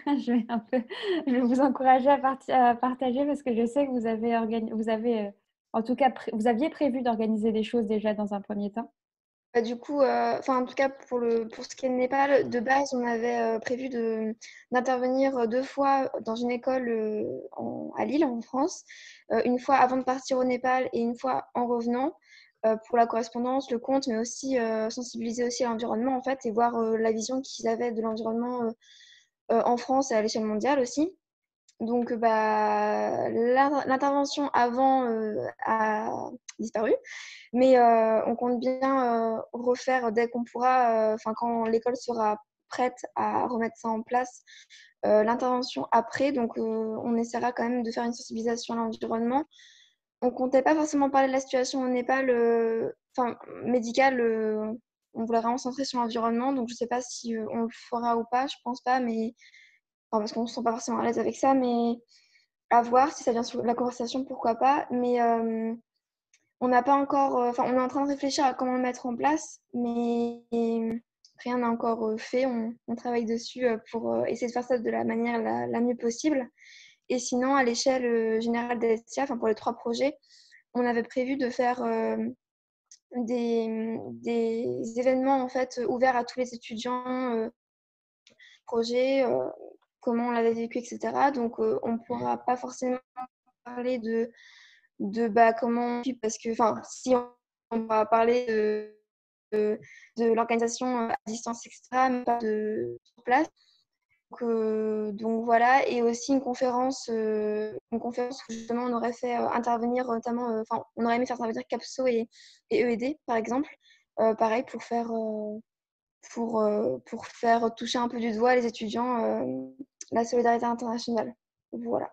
je vais vous encourager à partager parce que je sais que en tout cas, vous aviez prévu d'organiser des choses déjà dans un premier temps. Du coup, en tout cas, pour ce qui est de Népal, de base, on avait prévu d'intervenir 2 fois dans une école à Lille, en France, une fois avant de partir au Népal et une fois en revenant. Pour la correspondance, le compte, mais aussi sensibiliser aussi à l'environnement en fait et voir la vision qu'ils avaient de l'environnement en France et à l'échelle mondiale aussi. Donc l'intervention avant a disparu, mais on compte bien refaire dès qu'on pourra, quand l'école sera prête à remettre ça en place, l'intervention après. Donc on essaiera quand même de faire une sensibilisation à l'environnement. On comptait pas forcément parler de la situation au Népal, médicale. On voulait vraiment centrer sur l'environnement, donc je sais pas si on le fera ou pas, je pense pas, mais parce qu'on ne se sent pas forcément à l'aise avec ça, mais à voir si ça vient sur la conversation, pourquoi pas. Mais on n'a pas encore, on est en train de réfléchir à comment le mettre en place, mais rien n'a encore fait. On travaille dessus pour essayer de faire ça de la manière la mieux possible. Et sinon, à l'échelle générale d'Elsia, pour les 3 projets, on avait prévu de faire des événements en fait ouverts à tous les étudiants, projets, comment on l'avait vécu, etc. Donc, on ne pourra pas forcément parler de comment, parce que, enfin, si on va parler de l'organisation à distance, etc., mais pas de sur place. Donc voilà, et aussi une conférence où justement on aurait fait intervenir notamment, enfin, on aurait aimé faire intervenir CAPSO et EED, par exemple, pareil, pour faire toucher un peu du doigt les étudiants la solidarité internationale. Voilà.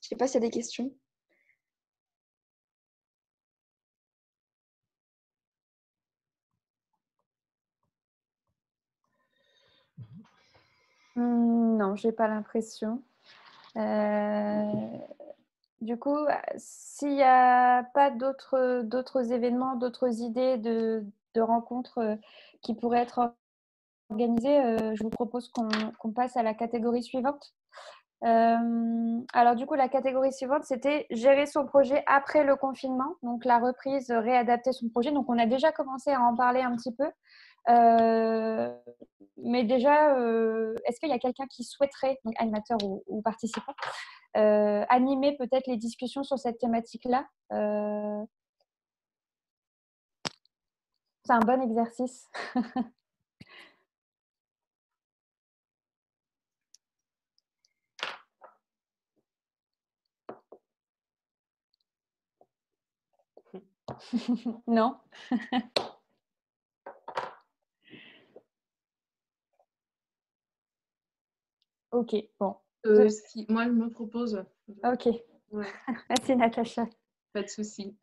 Je ne sais pas s'il y a des questions. Non, j'ai pas l'impression. Du coup, s'il n'y a pas d'autres événements, d'autres idées de rencontres qui pourraient être organisées, je vous propose qu'on passe à la catégorie suivante. Alors du coup, la catégorie suivante, c'était gérer son projet après le confinement, donc la reprise, réadapter son projet. Donc on a déjà commencé à en parler un petit peu. Mais déjà, est-ce qu'il y a quelqu'un qui souhaiterait, donc animateur ou participant, animer peut-être les discussions sur cette thématique-là? C'est un bon exercice. Non. Ok, bon. Si, moi, je me propose. Ok. Ouais. Merci, Natacha. Pas de souci.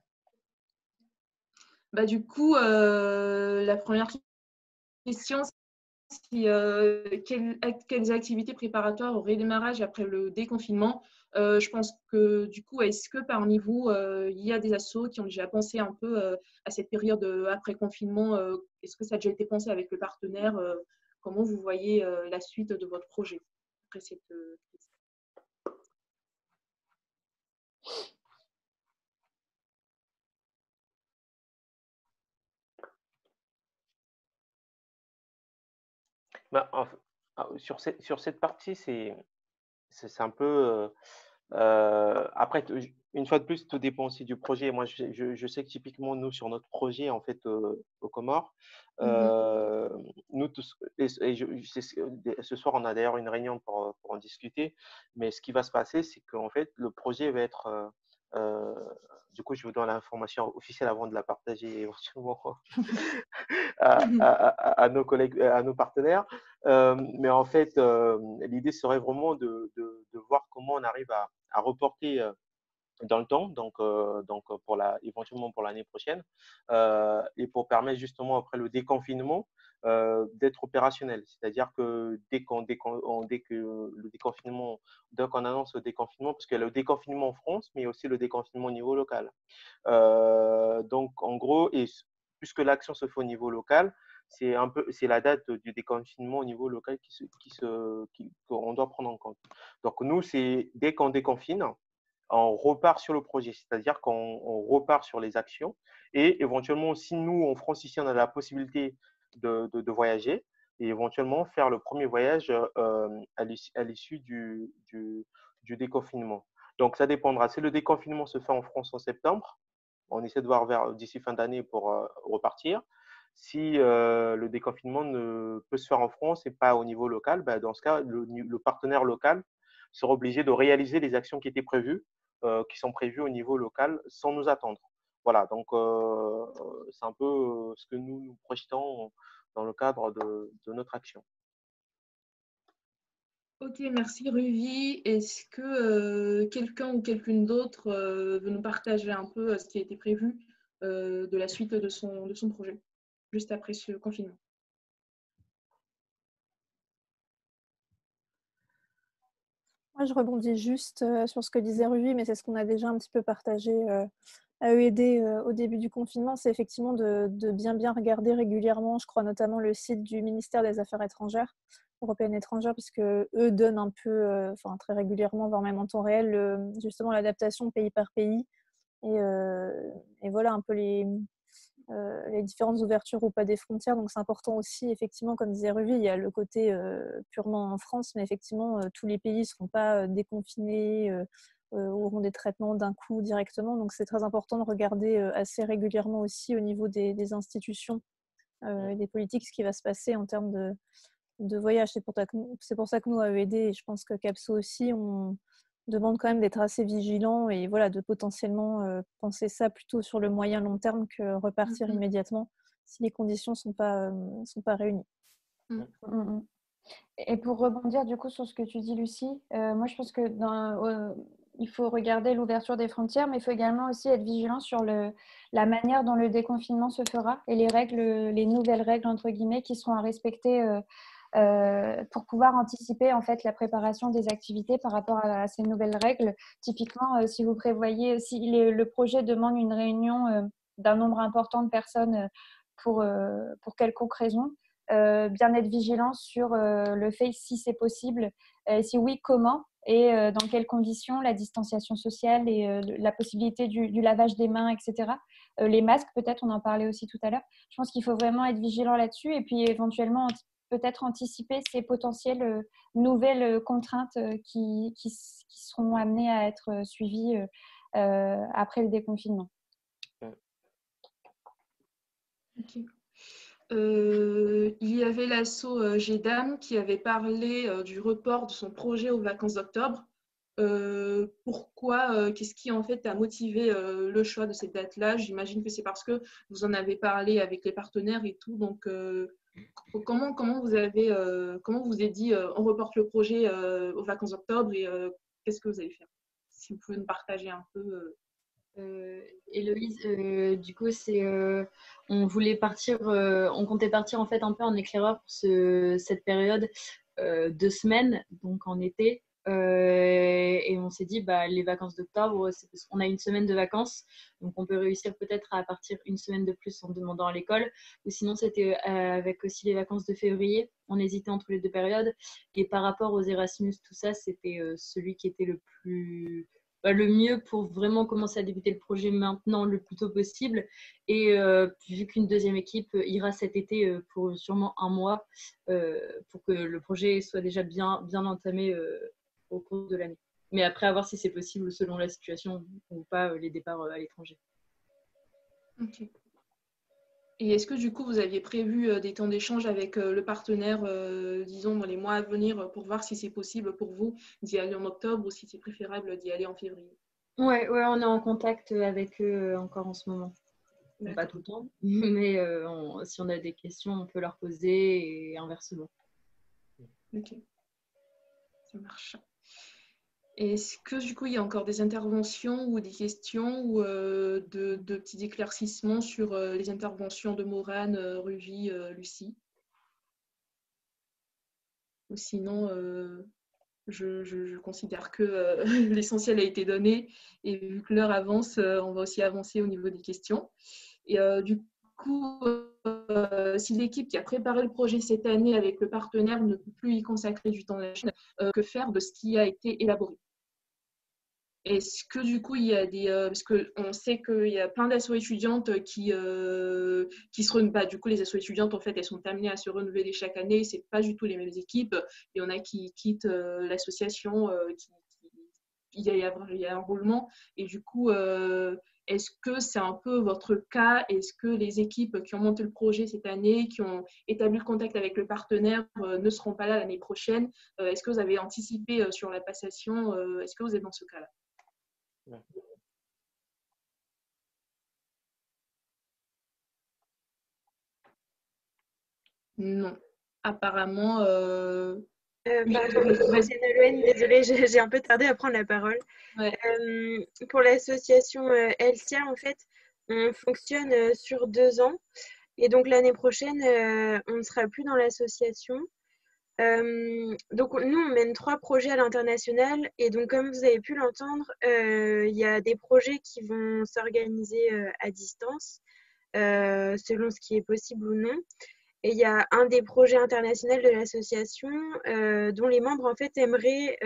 Bah, du coup, la première question, c'est quelles activités préparatoires au redémarrage après le déconfinement. Je pense que du coup, est-ce que parmi vous, il y a des assos qui ont déjà pensé un peu à cette période après confinement? Est-ce que ça a déjà été pensé avec le partenaire? Comment vous voyez la suite de votre projet après cette crise? Bah, sur cette partie, c'est un peu. Après, une fois de plus, tout dépend aussi du projet. Moi, je sais que typiquement, nous, sur notre projet, en fait, aux Comores, nous tous, ce soir, on a d'ailleurs une réunion pour en discuter. Mais ce qui va se passer, c'est qu'en fait, le projet va être. Euh, du coup, je vous donne l'information officielle avant de la partager éventuellement à nos collègues, à nos partenaires. Mais en fait, l'idée serait vraiment de voir comment on arrive à reporter dans le temps, donc éventuellement pour l'année prochaine, et pour permettre justement après le déconfinement d'être opérationnel. C'est-à-dire que dès que le déconfinement, dès qu'on annonce le déconfinement, parce qu'il y a le déconfinement en France, mais aussi le déconfinement au niveau local. Donc en gros, et puisque l'action se fait au niveau local, c'est la date du déconfinement au niveau local qu'on doit prendre en compte. Donc nous, c'est dès qu'on déconfine, on repart sur le projet, c'est-à-dire qu'on repart sur les actions et éventuellement, si nous, en France, ici, on a la possibilité de voyager et éventuellement faire le premier voyage à l'issue du déconfinement. Donc, ça dépendra. Si le déconfinement se fait en France en septembre, on essaie de voir d'ici fin d'année pour repartir. Si le déconfinement ne peut se faire en France et pas au niveau local, bah, dans ce cas, le partenaire local sera obligé de réaliser les actions qui étaient prévues, qui sont prévues au niveau local sans nous attendre. Voilà, donc c'est un peu ce que nous projetons dans le cadre de notre action. Ok, merci Ruvi. Est-ce que quelqu'un ou quelqu'une d'autre veut nous partager un peu ce qui a été prévu de la suite de son projet, juste après ce confinement? Moi, je rebondis juste sur ce que disait Ruvi, mais c'est ce qu'on a déjà un petit peu partagé à EED au début du confinement. C'est effectivement de bien regarder régulièrement, je crois notamment le site du ministère des Affaires étrangères, européennes étrangères, puisque eux donnent un peu, très régulièrement, voire même en temps réel, justement l'adaptation pays par pays. Et voilà un peu les différentes ouvertures ou pas des frontières. Donc c'est important aussi, effectivement, comme disait Ruby, il y a le côté purement en France, mais effectivement, tous les pays ne seront pas déconfinés, auront des traitements d'un coup directement. Donc c'est très important de regarder assez régulièrement aussi au niveau des institutions et des politiques ce qui va se passer en termes de voyage. C'est pour ça que nous, à EED, et je pense que CAPSO aussi, on demande quand même d'être assez vigilant et voilà, de potentiellement penser ça plutôt sur le moyen long terme que repartir immédiatement si les conditions sont pas réunies. Et pour rebondir du coup sur ce que tu dis, Lucie, moi je pense que il faut regarder l'ouverture des frontières, mais il faut également aussi être vigilant sur la manière dont le déconfinement se fera et les nouvelles règles entre guillemets qui seront à respecter pour pouvoir anticiper en fait la préparation des activités par rapport à ces nouvelles règles. Typiquement, si vous prévoyez, si le projet demande une réunion d'un nombre important de personnes pour quelconque raison, bien être vigilant sur le fait si c'est possible, si oui, comment et dans quelles conditions, la distanciation sociale et la possibilité du lavage des mains, etc. Les masques, peut-être, on en parlait aussi tout à l'heure. Je pense qu'il faut vraiment être vigilant là-dessus et puis éventuellement peut-être anticiper ces potentielles nouvelles contraintes qui seront amenées à être suivies après le déconfinement. Ok. Il y avait l'asso GEDAM qui avait parlé du report de son projet aux vacances d'octobre. Pourquoi, qu'est-ce qui en fait a motivé le choix de cette date-là? J'imagine que c'est parce que vous en avez parlé avec les partenaires et tout. Donc, comment vous avez dit on reporte le projet aux vacances d'octobre et qu'est-ce que vous allez faire? Si vous pouvez nous partager un peu. Héloïse, du coup, on voulait partir, on comptait partir en fait un peu en éclaireur pour cette période 2 semaines, donc en été. Et on s'est dit, les vacances d'octobre, c'est parce qu'on a une semaine de vacances, donc on peut réussir peut-être à partir une semaine de plus en demandant à l'école. Ou sinon, c'était avec aussi les vacances de février. On hésitait entre les 2 périodes. Et par rapport aux Erasmus, tout ça, c'était celui qui était le mieux pour vraiment commencer à débuter le projet maintenant le plus tôt possible. Et vu qu'une deuxième équipe ira cet été pour sûrement 1 mois, pour que le projet soit déjà bien entamé au cours de l'année. Mais après, à voir si c'est possible selon la situation ou pas les départs à l'étranger. Ok. Et est-ce que du coup, vous aviez prévu des temps d'échange avec le partenaire, disons, dans les mois à venir, pour voir si c'est possible pour vous d'y aller en octobre ou si c'est préférable d'y aller en février? Ouais, on est en contact avec eux encore en ce moment. Pas tout le temps, mais si on a des questions, on peut leur poser et inversement. Ok, ça marche. Est-ce que du coup, il y a encore des interventions ou des questions ou de petits éclaircissements sur les interventions de Morane, Ruby, Lucie? Ou sinon, je considère que l'essentiel a été donné et vu que l'heure avance, on va aussi avancer au niveau des questions. Et du coup, si l'équipe qui a préparé le projet cette année avec le partenaire ne peut plus y consacrer du temps, que faire de ce qui a été élaboré? Est-ce que du coup, il y a parce qu'on sait qu'il y a plein d'assauts étudiantes qui se renouvellent. Du coup, les assos étudiantes, en fait, elles sont amenées à se renouveler chaque année. Ce n'est pas du tout les mêmes équipes. Il y en a qui quittent l'association, il y a un roulement. Et du coup, est-ce que c'est un peu votre cas? Est-ce que les équipes qui ont monté le projet cette année, qui ont établi le contact avec le partenaire, ne seront pas là l'année prochaine? Est-ce que vous avez anticipé sur la passation? Est-ce que vous êtes dans ce cas-là? Non. Apparemment, désolée, j'ai un peu tardé à prendre la parole. Ouais. Pour l'association Elsia, en fait, on fonctionne sur 2 ans. Et donc, l'année prochaine, on ne sera plus dans l'association. Donc, nous, on mène 3 projets à l'international. Et donc, comme vous avez pu l'entendre, il y a des projets qui vont s'organiser à distance, selon ce qui est possible ou non. Et il y a un des projets internationaux de l'association dont les membres en fait aimeraient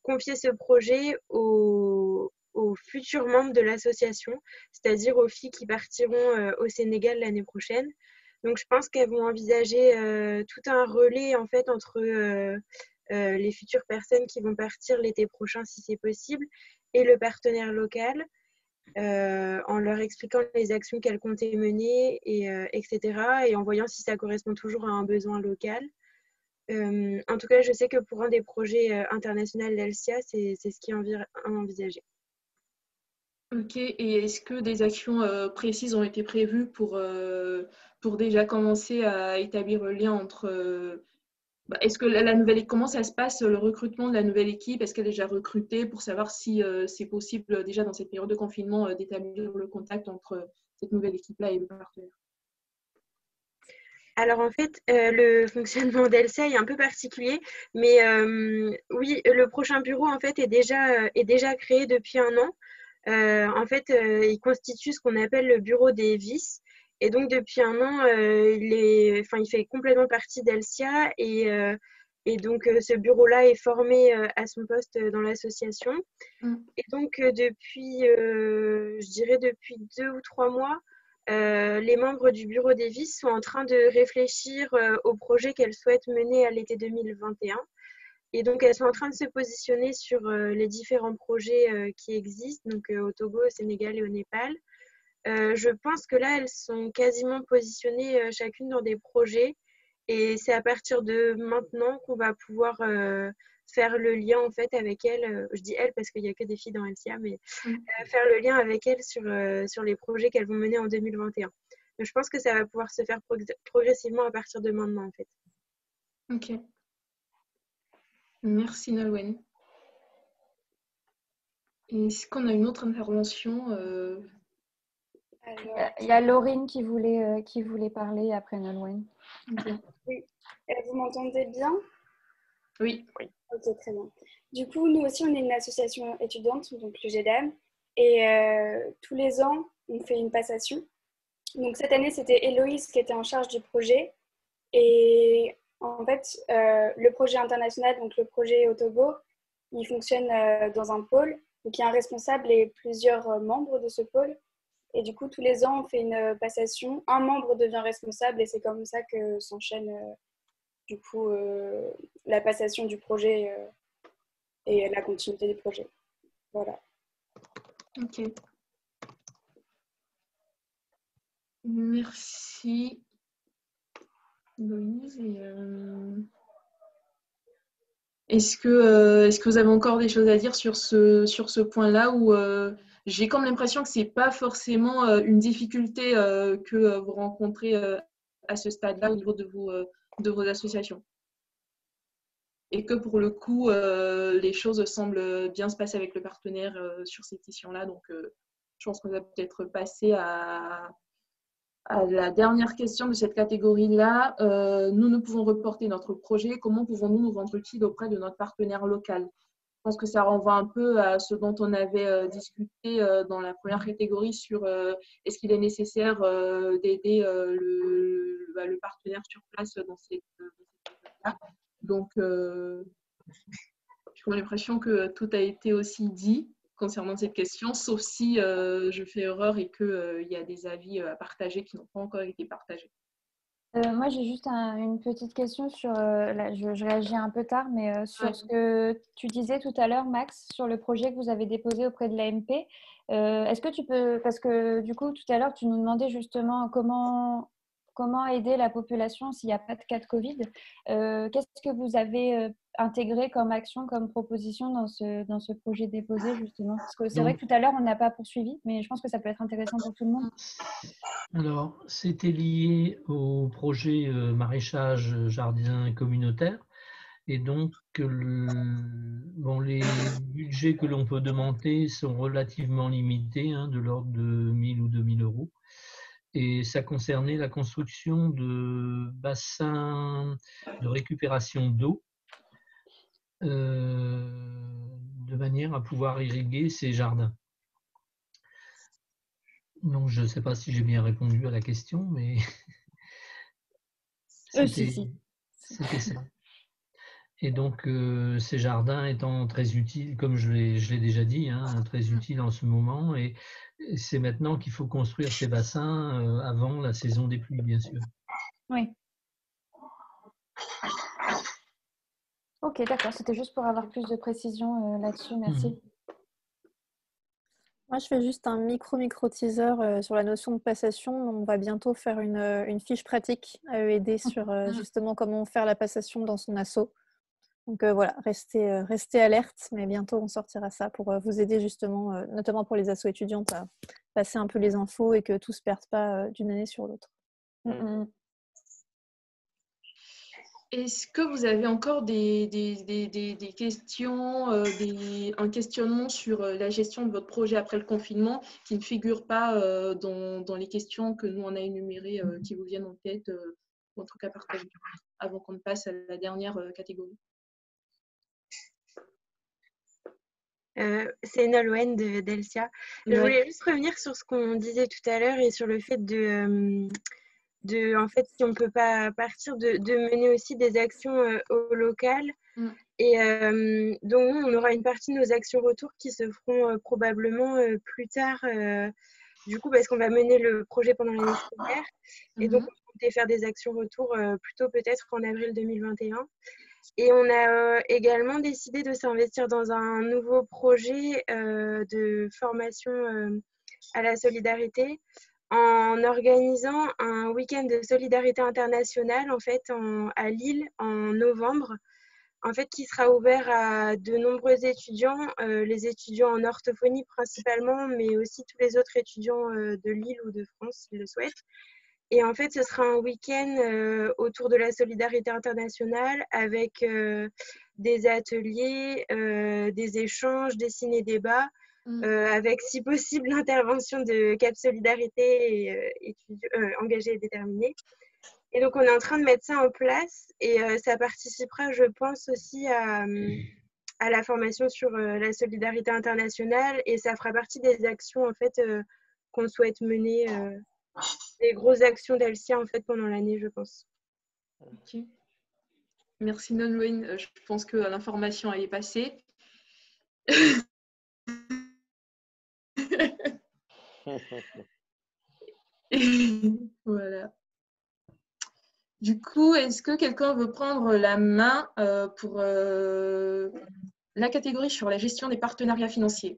confier ce projet aux aux futurs membres de l'association, c'est-à-dire aux filles qui partiront au Sénégal l'année prochaine. Donc, je pense qu'elles vont envisager tout un relais en fait entre les futures personnes qui vont partir l'été prochain si c'est possible et le partenaire local en leur expliquant les actions qu'elles comptaient mener, etc. et en voyant si ça correspond toujours à un besoin local. En tout cas, je sais que pour un des projets internationaux d'Elsia, c'est ce qui est envisagé. Ok, et est-ce que des actions précises ont été prévues pour déjà commencer à établir le lien entre... est-ce que la nouvelle, comment ça se passe, le recrutement de la nouvelle équipe? Est-ce qu'elle est déjà recrutée pour savoir si c'est possible déjà dans cette période de confinement d'établir le contact entre cette nouvelle équipe-là et le partenaire? Alors en fait, le fonctionnement d'Elsia est un peu particulier, mais oui, le prochain bureau en fait est déjà créé depuis un an. En fait, il constitue ce qu'on appelle le bureau des vices. Et donc, depuis un an, il fait complètement partie d'Elsia. Et donc, ce bureau-là est formé à son poste dans l'association. Et donc, depuis 2 ou 3 mois, les membres du bureau des vices sont en train de réfléchir au projet qu'elles souhaitent mener à l'été 2021. Et donc, elles sont en train de se positionner sur les différents projets qui existent, donc au Togo, au Sénégal et au Népal. Je pense que là, elles sont quasiment positionnées chacune dans des projets. Et c'est à partir de maintenant qu'on va pouvoir faire le lien en fait avec elles. Je dis elles parce qu'il n'y a que des filles dans Elsia, mais faire le lien avec elles sur les projets qu'elles vont mener en 2021. Donc, je pense que ça va pouvoir se faire progressivement à partir de maintenant en fait. Ok. Merci Nolwenn. Est-ce qu'on a une autre intervention Il y a Laurine qui voulait parler après Nolwenn. Okay. Oui. Vous m'entendez bien? Oui. Ok, très bien. Du coup, nous aussi, on est une association étudiante, donc le GEDAM, et tous les ans, on fait une passation. Donc cette année, c'était Héloïse qui était en charge du projet. Et en fait, le projet international, donc le projet au Togo, il fonctionne dans un pôle. Donc il y a un responsable et plusieurs membres de ce pôle. Et du coup, tous les ans, on fait une passation. Un membre devient responsable et c'est comme ça que s'enchaîne la passation du projet et la continuité du projet. Voilà. Ok. Merci. Louise. Est-ce que vous avez encore des choses à dire sur ce point-là où j'ai comme l'impression que ce n'est pas forcément une difficulté que vous rencontrez à ce stade-là au niveau de vos associations? Et que pour le coup, les choses semblent bien se passer avec le partenaire sur cette question-là. Donc, je pense qu'on va peut-être passer à la dernière question de cette catégorie-là. Nous pouvons reporter notre projet. Comment pouvons-nous nous rendre utile auprès de notre partenaire local? Je pense que ça renvoie un peu à ce dont on avait discuté dans la première catégorie sur est-ce qu'il est nécessaire d'aider le partenaire sur place dans cette étape-là. Donc, j'ai l'impression que tout a été aussi dit concernant cette question, sauf si je fais erreur et qu'il y a des avis à partager qui n'ont pas encore été partagés. Moi, j'ai juste une petite question sur, je réagis un peu tard, mais sur ce que tu disais tout à l'heure, Max, sur le projet que vous avez déposé auprès de l'AMP. Est-ce que tu peux, parce que du coup, tout à l'heure, tu nous demandais justement comment aider la population s'il n'y a pas de cas de Covid. Qu'est-ce que vous avez intégré comme action, comme proposition dans ce projet déposé, justement? Parce que c'est vrai que tout à l'heure, on n'a pas poursuivi, mais je pense que ça peut être intéressant pour tout le monde. Alors, c'était lié au projet maraîchage jardin communautaire. Et donc, les budgets que l'on peut demander sont relativement limités, de l'ordre de 1 000 ou 2 000 euros. Et ça concernait la construction de bassins de récupération d'eau de manière à pouvoir irriguer ces jardins. Donc, je ne sais pas si j'ai bien répondu à la question, mais c'était ça. Et donc, ces jardins étant très utiles, comme je l'ai déjà dit, hein, très utiles en ce moment. Et c'est maintenant qu'il faut construire ces bassins avant la saison des pluies, bien sûr. Oui. Ok, d'accord. C'était juste pour avoir plus de précision là-dessus. Merci. Moi, je fais juste un micro-teaser sur la notion de passation. On va bientôt faire une fiche pratique à EED sur justement comment faire la passation dans son asso. Donc voilà, restez alerte, mais bientôt on sortira ça pour vous aider justement, notamment pour les assos étudiantes, à passer un peu les infos et que tout ne se perde pas d'une année sur l'autre. Est-ce que vous avez encore des questions, un questionnement sur la gestion de votre projet après le confinement qui ne figure pas dans les questions que nous on a énumérées qui vous viennent en tête, ou en tout cas partagées, avant qu'on ne passe à la dernière catégorie? C'est Nolwenn d'Elsia. Je voulais juste revenir sur ce qu'on disait tout à l'heure et sur le fait en fait, si on ne peut pas partir, de mener aussi des actions au local. Et donc, on aura une partie de nos actions retour qui se feront probablement plus tard, du coup, parce qu'on va mener le projet pendant l'année scolaire. Et donc, on comptait faire des actions retour plutôt peut-être en avril 2021. Et on a également décidé de s'investir dans un nouveau projet de formation à la solidarité, en organisant un week-end de solidarité internationale en fait à Lille en novembre, en fait qui sera ouvert à de nombreux étudiants, les étudiants en orthophonie principalement, mais aussi tous les autres étudiants de Lille ou de France s'ils le souhaitent. Et en fait, ce sera un week-end autour de la solidarité internationale avec des ateliers, des échanges, des ciné-débats, avec si possible l'intervention de Cap Solidarité et engagés et déterminés. Et donc, on est en train de mettre ça en place et ça participera, je pense, aussi à la formation sur la solidarité internationale et ça fera partie des actions en fait qu'on souhaite mener. Des grosses actions d'Elsia en fait pendant l'année, je pense. Okay. Merci Nolwenn. Je pense que l'information elle est passée. Voilà. Du coup, est-ce que quelqu'un veut prendre la main pour la catégorie sur la gestion des partenariats financiers?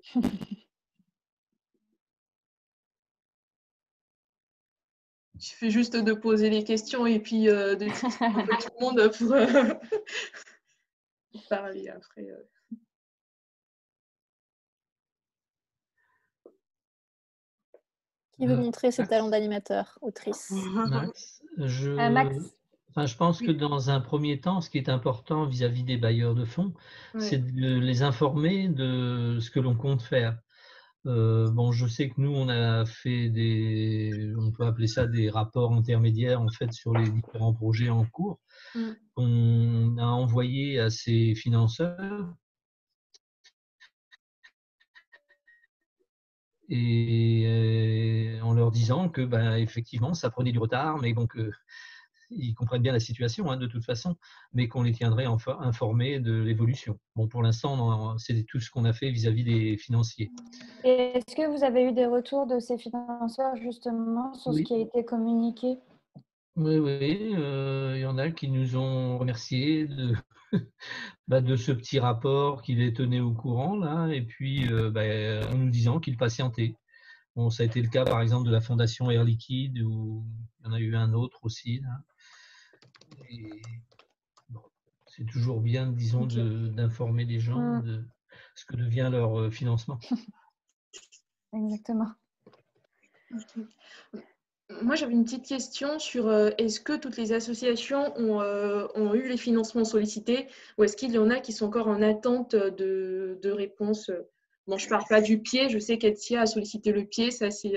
Il suffit juste de poser les questions et puis de titiller un peu tout le monde pour parler après. Qui veut montrer ses talents d'animateur, autrice? Max, Max. Enfin, je pense que dans un premier temps, ce qui est important vis-à-vis des bailleurs de fonds, c'est de les informer de ce que l'on compte faire. Bon, je sais que nous, on a fait on peut appeler ça des rapports intermédiaires en fait sur les différents projets en cours. On a envoyé à ces financeurs et en leur disant que, effectivement, ça prenait du retard, mais donc ils comprennent bien la situation de toute façon, mais qu'on les tiendrait informés de l'évolution. Bon, pour l'instant, c'est tout ce qu'on a fait vis-à-vis des financiers. Et est-ce que vous avez eu des retours de ces financeurs justement sur ce qui a été communiqué? Oui, il y en a qui nous ont remerciés de ce petit rapport qui les tenait au courant, là, et puis en nous disant qu'ils patientaient. Bon, ça a été le cas, par exemple, de la Fondation Air Liquide, où il y en a eu un autre aussi. Là. Et, bon, c'est toujours bien, disons, d'informer les gens de ce que devient leur financement. Exactement. Okay. Moi, j'avais une petite question sur est-ce que toutes les associations ont eu les financements sollicités ou est-ce qu'il y en a qui sont encore en attente de réponse? Bon, je ne parle pas du pied, je sais qu'Elsia a sollicité le pied, ça c'est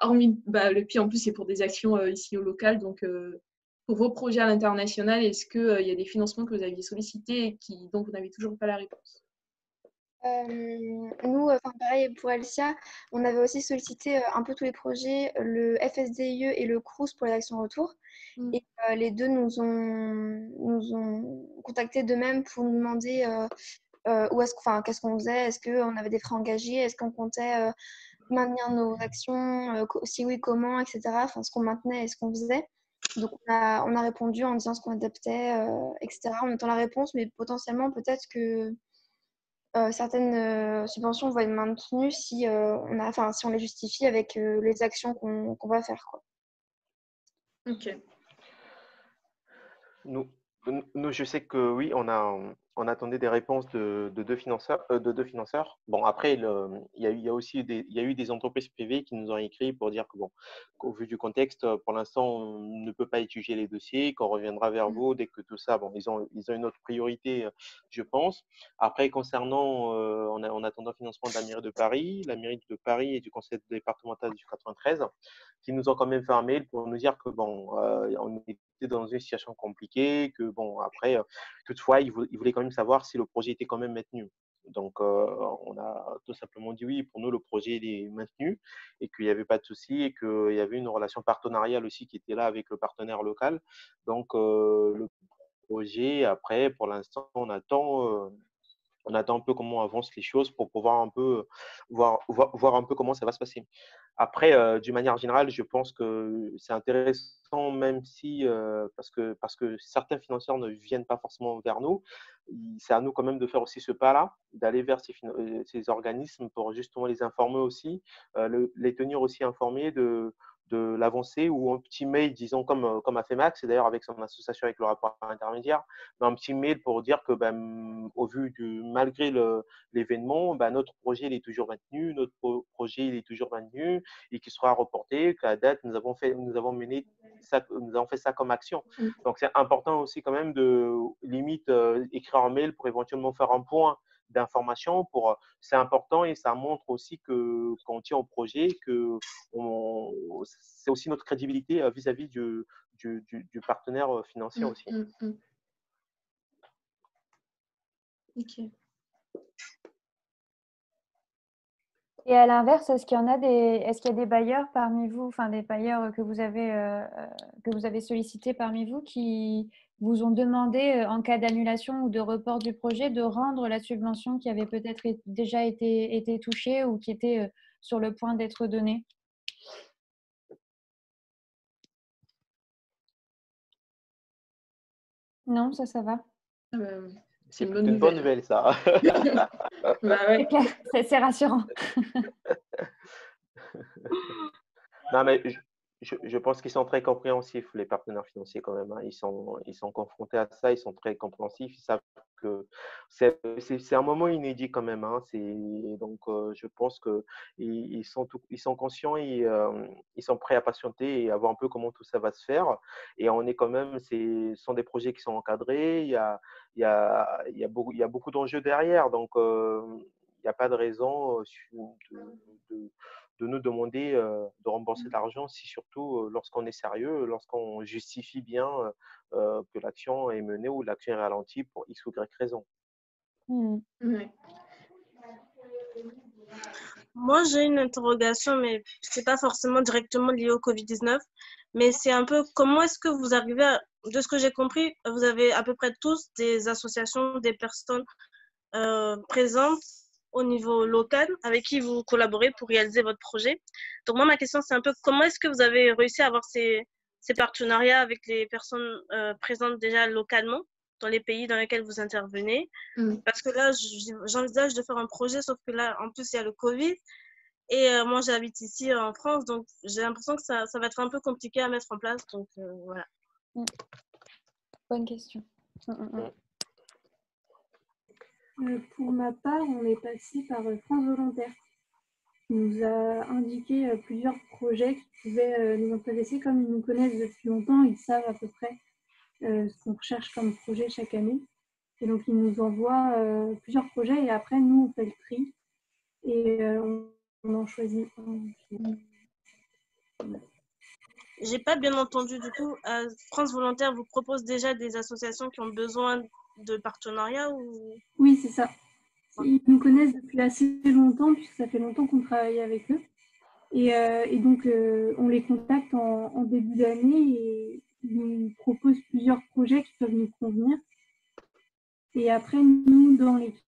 hormis le pied en plus c'est pour des actions ici au local, donc pour vos projets à l'international, est-ce qu'il y a des financements que vous aviez sollicités et dont vous n'avez toujours pas la réponse? Nous, pareil pour Elsia, on avait aussi sollicité un peu tous les projets, le FSDIE et le CROUS pour les actions retour. Et les deux nous ont contactés d'eux-mêmes pour nous demander qu'est-ce qu'on faisait, est-ce qu'on avait des frais engagés, est-ce qu'on comptait maintenir nos actions, si oui, comment, etc. Enfin, ce qu'on maintenait et ce qu'on faisait. Donc, on a répondu en disant ce qu'on adaptait, etc. En mettant la réponse, mais potentiellement, peut-être que certaines subventions vont être maintenues si on les justifie avec les actions qu'on va faire, quoi. Ok. Nous, je sais que oui, on attendait des réponses de deux financeurs. Bon, après, il y a eu des entreprises privées qui nous ont écrit pour dire que bon, qu'au vu du contexte, pour l'instant, on ne peut pas étudier les dossiers, qu'on reviendra vers vous dès que tout ça. Bon, ils ont une autre priorité, je pense. Après, concernant, en attendant le financement de la mairie de Paris et du conseil départemental du 93, qui nous ont quand même fait un mail pour nous dire que bon, on était dans une situation compliquée, que bon, après, toutefois, ils voulaient quand même savoir si le projet était quand même maintenu. Donc, on a tout simplement dit oui, pour nous, le projet il est maintenu et qu'il n'y avait pas de souci et qu'il y avait une relation partenariale aussi qui était là avec le partenaire local. Donc, le projet, après, pour l'instant, on attend un peu comment avancent les choses pour pouvoir un peu voir un peu comment ça va se passer. Après, d'une manière générale, je pense que c'est intéressant, même si, parce que certains financeurs ne viennent pas forcément vers nous, c'est à nous quand même de faire aussi ce pas-là, d'aller vers ces organismes pour justement les informer aussi, les tenir aussi informés de l'avancée ou un petit mail, disons, comme a fait Max, et d'ailleurs avec son association avec le rapport intermédiaire, un petit mail pour dire que au vu malgré l'événement, notre projet il est toujours maintenu, notre projet il est toujours maintenu et qu'il sera reporté, qu'à date nous avons fait ça comme action. Donc c'est important aussi quand même de limite écrire un mail pour éventuellement faire un point d'information c'est important et ça montre aussi que quand on tient au projet que c'est aussi notre crédibilité vis-à-vis du partenaire financier aussi. Ok. Et à l'inverse, est-ce qu'il y a des bailleurs parmi vous, enfin des bailleurs que vous avez sollicités parmi vous qui vous ont demandé, en cas d'annulation ou de report du projet, de rendre la subvention qui avait peut-être déjà été touchée ou qui était sur le point d'être donnée? Non, ça va. C'est une bonne nouvelle, ça. Bah ouais. C'est clair, c'est rassurant. Non, mais je pense qu'ils sont très compréhensifs, les partenaires financiers quand même. Hein. Ils sont confrontés à ça, ils sont très compréhensifs. Ils savent que c'est un moment inédit quand même. Hein. Donc, je pense qu'ils sont conscients et ils sont prêts à patienter et à voir un peu comment tout ça va se faire. Et on est quand même, ce sont des projets qui sont encadrés. Il y a beaucoup d'enjeux derrière. Donc, il n'y a pas de raison de nous demander de rembourser de l'argent, si surtout lorsqu'on est sérieux, lorsqu'on justifie bien que l'action est menée ou l'action est ralentie pour X ou Y raison. Ouais. Moi, j'ai une interrogation, mais ce n'est pas forcément directement lié au Covid-19, mais c'est un peu comment est-ce que vous arrivez de ce que j'ai compris, vous avez à peu près tous des associations, des personnes présentes au niveau local avec qui vous collaborez pour réaliser votre projet. Donc moi, ma question, c'est un peu comment est-ce que vous avez réussi à avoir ces partenariats avec les personnes présentes déjà localement dans les pays dans lesquels vous intervenez. Parce que là, j'envisage de faire un projet, sauf que là, en plus, il y a le Covid. Et moi, j'habite ici en France, donc j'ai l'impression que ça va être un peu compliqué à mettre en place. Donc voilà. Bonne question. Pour ma part, on est passé par France Volontaire, qui nous a indiqué plusieurs projets qui pouvaient nous intéresser. Comme ils nous connaissent depuis longtemps, ils savent à peu près ce qu'on recherche comme projet chaque année. Et donc, ils nous envoient plusieurs projets et après, nous, on fait le tri et on en choisit un. J'ai pas bien entendu, du coup, France Volontaire vous propose déjà des associations qui ont besoin de partenariats ou... Oui, c'est ça. Ils nous connaissent depuis assez longtemps, puisque ça fait longtemps qu'on travaille avec eux. Et donc, on les contacte en début d'année et ils nous proposent plusieurs projets qui peuvent nous convenir. Et après, nous, dans l'équipe,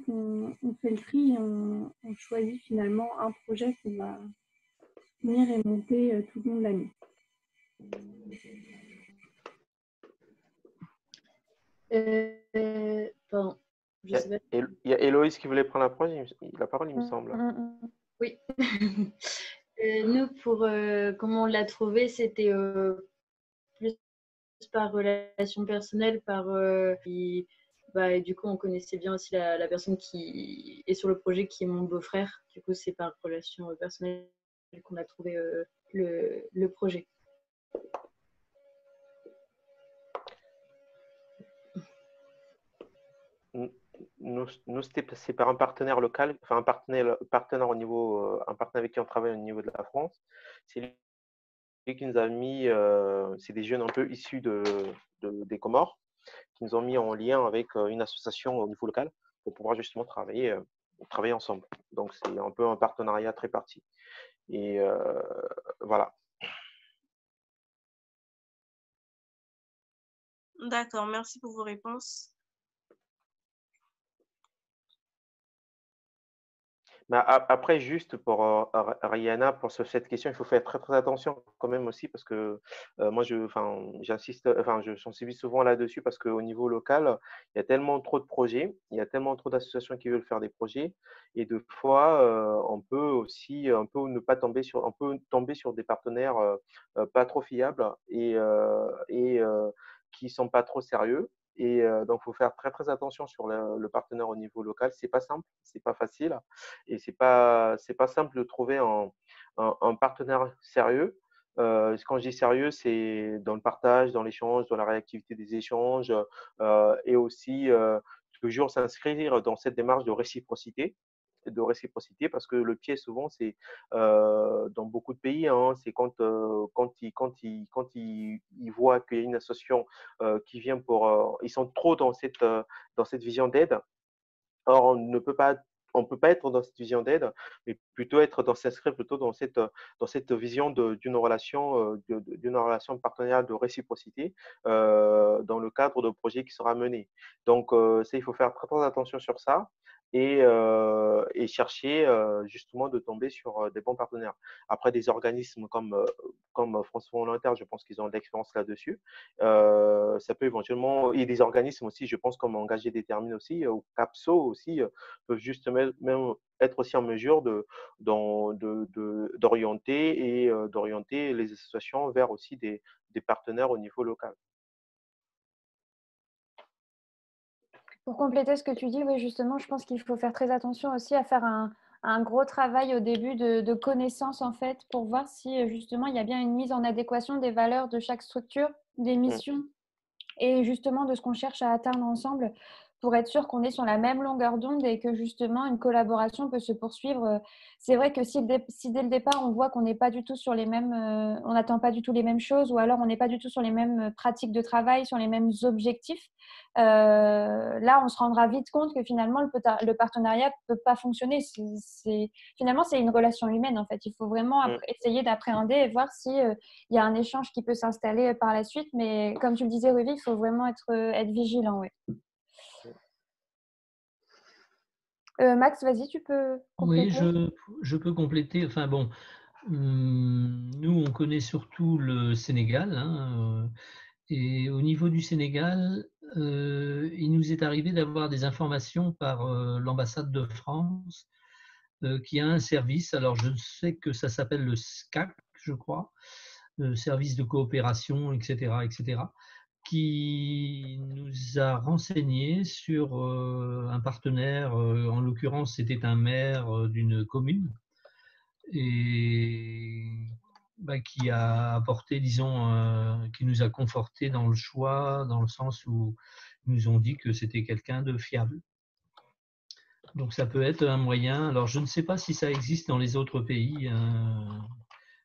on fait le tri et on choisit finalement un projet qu'on va venir et monter tout le long de l'année. Pardon, je sais pas. Il y a Héloïse qui voulait prendre la parole, il me semble. Oui. Nous, pour comment on l'a trouvé, c'était plus par relation personnelle, et du coup, on connaissait bien aussi la personne qui est sur le projet, qui est mon beau-frère. Du coup, c'est par relation personnelle qu'on a trouvé le projet. Nous c'est par un partenaire local, enfin un partenaire au niveau, un partenaire avec qui on travaille au niveau de la France. C'est lui qui nous a mis, c'est des jeunes un peu issus des Comores, qui nous ont mis en lien avec une association au niveau local pour pouvoir justement travailler ensemble. Donc c'est un peu un partenariat très parti. Et voilà. D'accord, merci pour vos réponses. Mais après, juste pour Rihanna, pour cette question, il faut faire très très attention quand même aussi parce que moi, j'insiste, je sensibilise souvent là-dessus parce qu'au niveau local, il y a tellement trop de projets, il y a tellement trop d'associations qui veulent faire des projets et de fois, on peut aussi un peu ne pas tomber sur, on peut tomber sur des partenaires pas trop fiables et qui sont pas trop sérieux. Et donc, il faut faire très très attention sur le partenaire au niveau local. C'est pas simple, c'est pas facile. Et c'est pas simple de trouver un partenaire sérieux. Quand je dis sérieux, c'est dans le partage, dans l'échange, dans la réactivité des échanges et aussi toujours s'inscrire dans cette démarche de réciprocité parce que le piège souvent c'est dans beaucoup de pays hein, c'est quand ils voient qu'il y a une association qui vient pour ils sont trop dans cette vision d'aide. Or, on peut pas être dans cette vision d'aide, mais plutôt s'inscrire plutôt dans cette vision d'une relation partenariale de réciprocité dans le cadre de projets qui sera mené. Donc, il faut faire très, très attention sur ça et chercher justement de tomber sur des bons partenaires. Après, des organismes comme France Volontaire, je pense qu'ils ont de l'expérience là-dessus. Ça peut éventuellement, et des organismes aussi, je pense, comme Engagé Détermine aussi, ou CAPSO aussi, peuvent juste même être aussi en mesure d'orienter d'orienter les associations vers aussi des partenaires au niveau local. Pour compléter ce que tu dis, oui, justement, je pense qu'il faut faire très attention aussi à faire un gros travail au début de connaissance, en fait, pour voir si, justement, il y a bien une mise en adéquation des valeurs de chaque structure, des missions et justement de ce qu'on cherche à atteindre ensemble pour être sûr qu'on est sur la même longueur d'onde et que justement une collaboration peut se poursuivre. C'est vrai que si dès le départ on voit qu'on n'est pas du tout sur les mêmes, on n'attend pas du tout les mêmes choses ou alors on n'est pas du tout sur les mêmes pratiques de travail, sur les mêmes objectifs, là on se rendra vite compte que finalement le partenariat ne peut pas fonctionner. Finalement c'est une relation humaine en fait. Il faut vraiment essayer d'appréhender et voir si il y a un échange qui peut s'installer par la suite. Mais comme tu le disais, Ruby, il faut vraiment être vigilant. Ouais. Max, vas-y, tu peux compléter. Oui, je peux compléter. Enfin bon, nous, on connaît surtout le Sénégal. Hein, et au niveau du Sénégal, il nous est arrivé d'avoir des informations par l'ambassade de France qui a un service. Alors, je sais que ça s'appelle le SCAC, je crois, service de coopération, etc., etc., qui nous a renseigné sur un partenaire, en l'occurrence c'était un maire d'une commune, et qui a apporté, disons, qui nous a conforté dans le choix, dans le sens où ils nous ont dit que c'était quelqu'un de fiable. Donc ça peut être un moyen, alors je ne sais pas si ça existe dans les autres pays,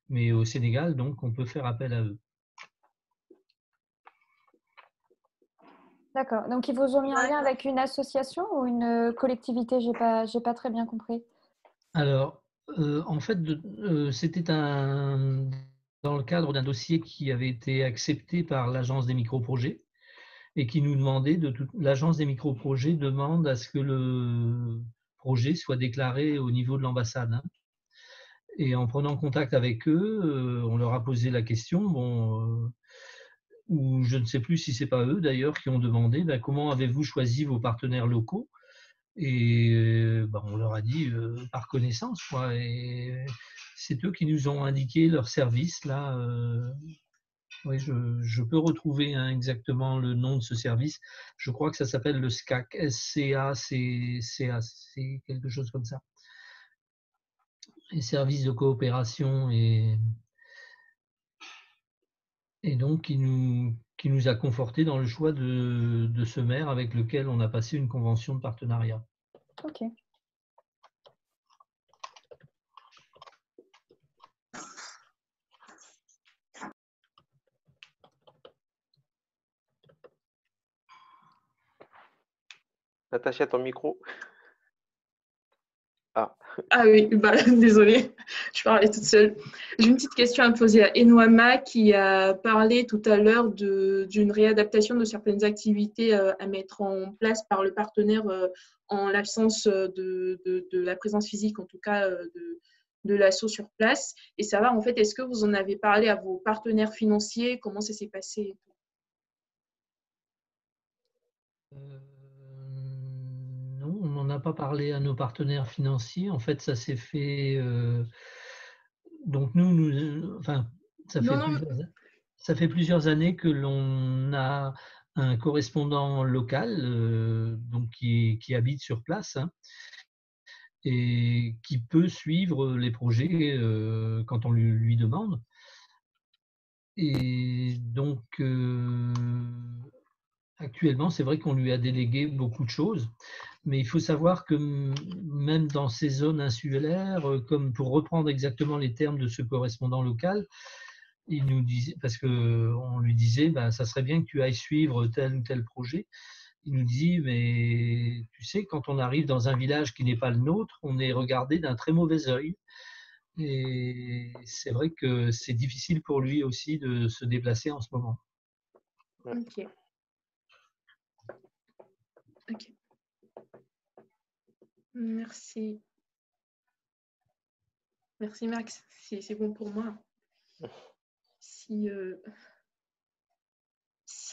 mais au Sénégal, donc on peut faire appel à eux. D'accord. Donc, ils vous ont mis en lien D'accord. avec une association ou une collectivité? J'ai pas très bien compris. Alors, en fait, c'était dans le cadre d'un dossier qui avait été accepté par l'Agence des microprojets et qui nous demandait, l'Agence des microprojets demande à ce que le projet soit déclaré au niveau de l'ambassade, hein. Et en prenant contact avec eux, on leur a posé la question, ou je ne sais plus si c'est pas eux d'ailleurs qui ont demandé, comment avez-vous choisi vos partenaires locaux? Et on leur a dit par connaissance, quoi. Et c'est eux qui nous ont indiqué leur service là. Oui, je peux retrouver exactement le nom de ce service. Je crois que ça s'appelle le SCAC, SCAC, quelque chose comme ça. Les services de coopération et donc qui nous a conforté dans le choix de ce maire avec lequel on a passé une convention de partenariat. Ok. Natacha, ton micro. Ah. Ah oui, désolée, je parlais toute seule. J'ai une petite question à poser à Enouama qui a parlé tout à l'heure d'une réadaptation de certaines activités à mettre en place par le partenaire en l'absence de la présence physique, en tout cas de l'asso sur place. Et savoir, en fait, est-ce que vous en avez parlé à vos partenaires financiers? Comment ça s'est passé? Non, on n'en a pas parlé à nos partenaires financiers. En fait, ça s'est fait. Donc enfin, ça fait plusieurs années que l'on a un correspondant local, donc qui habite sur place, hein, et qui peut suivre les projets quand on lui demande. Et donc, actuellement, c'est vrai qu'on lui a délégué beaucoup de choses, mais il faut savoir que même dans ces zones insulaires, comme pour reprendre exactement les termes de ce correspondant local, il nous disait, parce qu'on lui disait, ça serait bien que tu ailles suivre tel ou tel projet. Il nous dit, mais tu sais, quand on arrive dans un village qui n'est pas le nôtre, on est regardé d'un très mauvais œil. Et c'est vrai que c'est difficile pour lui aussi de se déplacer en ce moment. Ok. Ok. Merci. Merci Max, c'est bon pour moi. S'il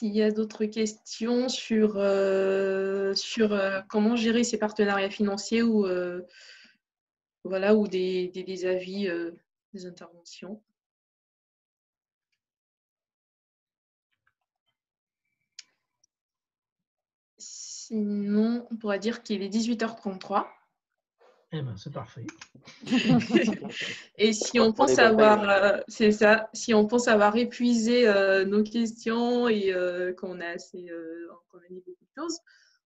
y a d'autres questions sur comment gérer ces partenariats financiers ou, voilà, ou des avis, des interventions. Sinon, on pourrait dire qu'il est 18h33. Eh ben, c'est parfait. Et si on pense avoir, c'est ça, si on pense avoir épuisé nos questions et qu'on a dit beaucoup de choses,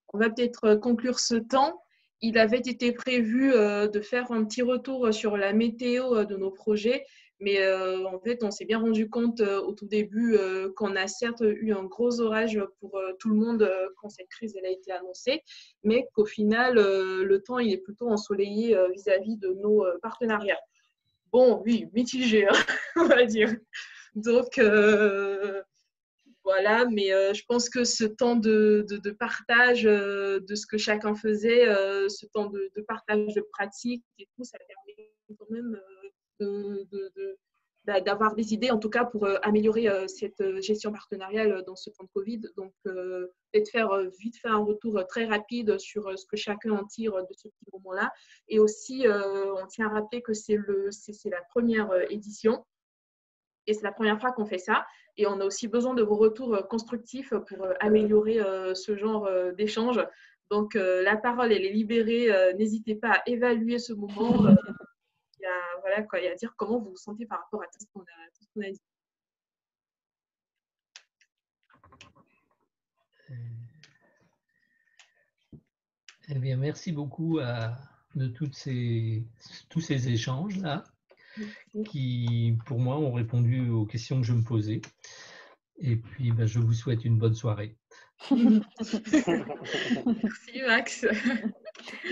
on va peut-être conclure ce temps. Il avait été prévu de faire un petit retour sur la météo de nos projets, mais en fait, on s'est bien rendu compte au tout début qu'on a certes eu un gros orage pour tout le monde quand cette crise elle a été annoncée, mais qu'au final, le temps il est plutôt ensoleillé vis-à-vis de nos partenariats. Bon, oui, mitigé, hein, on va dire. Donc, voilà, mais je pense que ce temps de partage de ce que chacun faisait, ce temps de partage de pratique et tout, ça permet quand même d'avoir des idées, en tout cas pour améliorer cette gestion partenariale dans ce temps de Covid. Donc, peut-être faire vite fait un retour très rapide sur ce que chacun en tire de ce petit moment-là. Et aussi, on tient à rappeler que c'est la première édition. Et c'est la première fois qu'on fait ça. Et on a aussi besoin de vos retours constructifs pour améliorer ce genre d'échange. Donc, la parole, elle est libérée. N'hésitez pas à évaluer ce moment. Il y a à dire comment vous vous sentez par rapport à tout ce qu'on a dit. Eh bien, merci beaucoup de tous ces échanges-là, qui, pour moi, ont répondu aux questions que je me posais. Et puis, je vous souhaite une bonne soirée. Merci Max.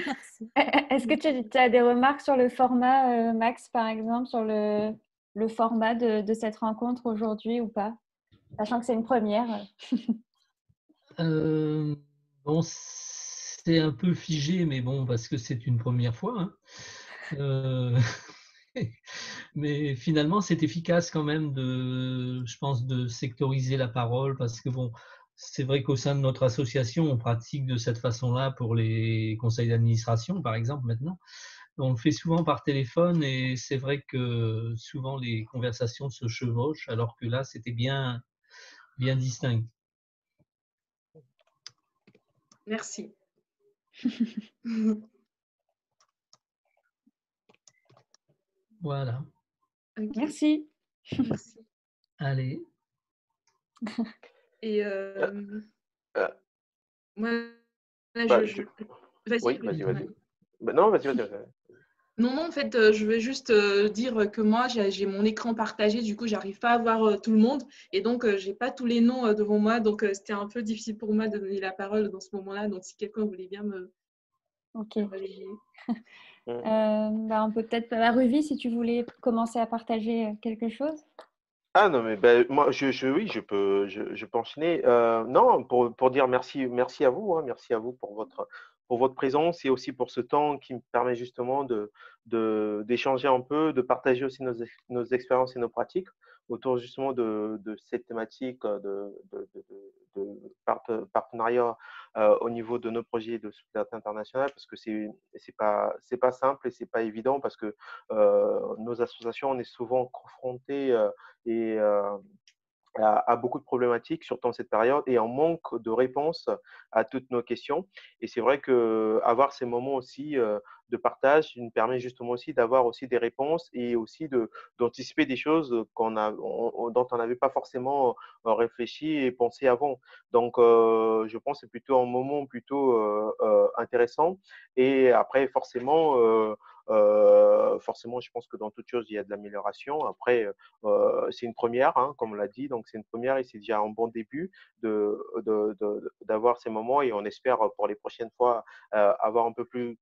Merci. Est-ce que tu as des remarques sur le format, Max, par exemple, sur le format de cette rencontre aujourd'hui ou pas? Sachant que c'est une première. Bon, c'est un peu figé, mais bon, parce que c'est une première fois, hein. Mais finalement, c'est efficace quand même je pense, de sectoriser la parole, parce que bon, c'est vrai qu'au sein de notre association, on pratique de cette façon-là pour les conseils d'administration, par exemple, maintenant. On le fait souvent par téléphone et c'est vrai que souvent les conversations se chevauchent, alors que là, c'était bien, bien distinct. Merci. Voilà. Okay. Merci. Merci. Allez. Et moi, là, Vas-y. Vas-y. Non, vas-y. Non, en fait, je vais juste dire que moi, j'ai mon écran partagé, du coup, j'arrive pas à voir tout le monde. Et donc, j'ai pas tous les noms devant moi. Donc, c'était un peu difficile pour moi de donner la parole dans ce moment-là. Donc, si quelqu'un voulait bien me relayer. On peut peut-être, Ruvi, si tu voulais commencer à partager quelque chose. Ah non, mais moi, oui, je peux enchaîner. Non, pour dire merci à vous, hein, merci à vous pour votre présence et aussi pour ce temps qui me permet justement d'échanger un peu, de partager aussi nos expériences et nos pratiques autour justement de cette thématique de partenariat au niveau de nos projets de solidarité internationale, parce que c'est pas simple et c'est pas évident, parce que nos associations, on est souvent confrontés et à beaucoup de problématiques, surtout en cette période, et en manque de réponses à toutes nos questions. Et c'est vrai qu'avoir ces moments aussi de partage nous permet justement aussi d'avoir aussi des réponses et aussi d'anticiper des choses dont on n'avait pas forcément réfléchi et pensé avant. Donc, je pense que c'est plutôt un moment plutôt intéressant. Et après, forcément, je pense que dans toute chose, il y a de l'amélioration. Après, c'est une première, hein, comme on l'a dit, donc c'est une première et c'est déjà un bon début d'avoir ces moments, et on espère pour les prochaines fois avoir un peu plus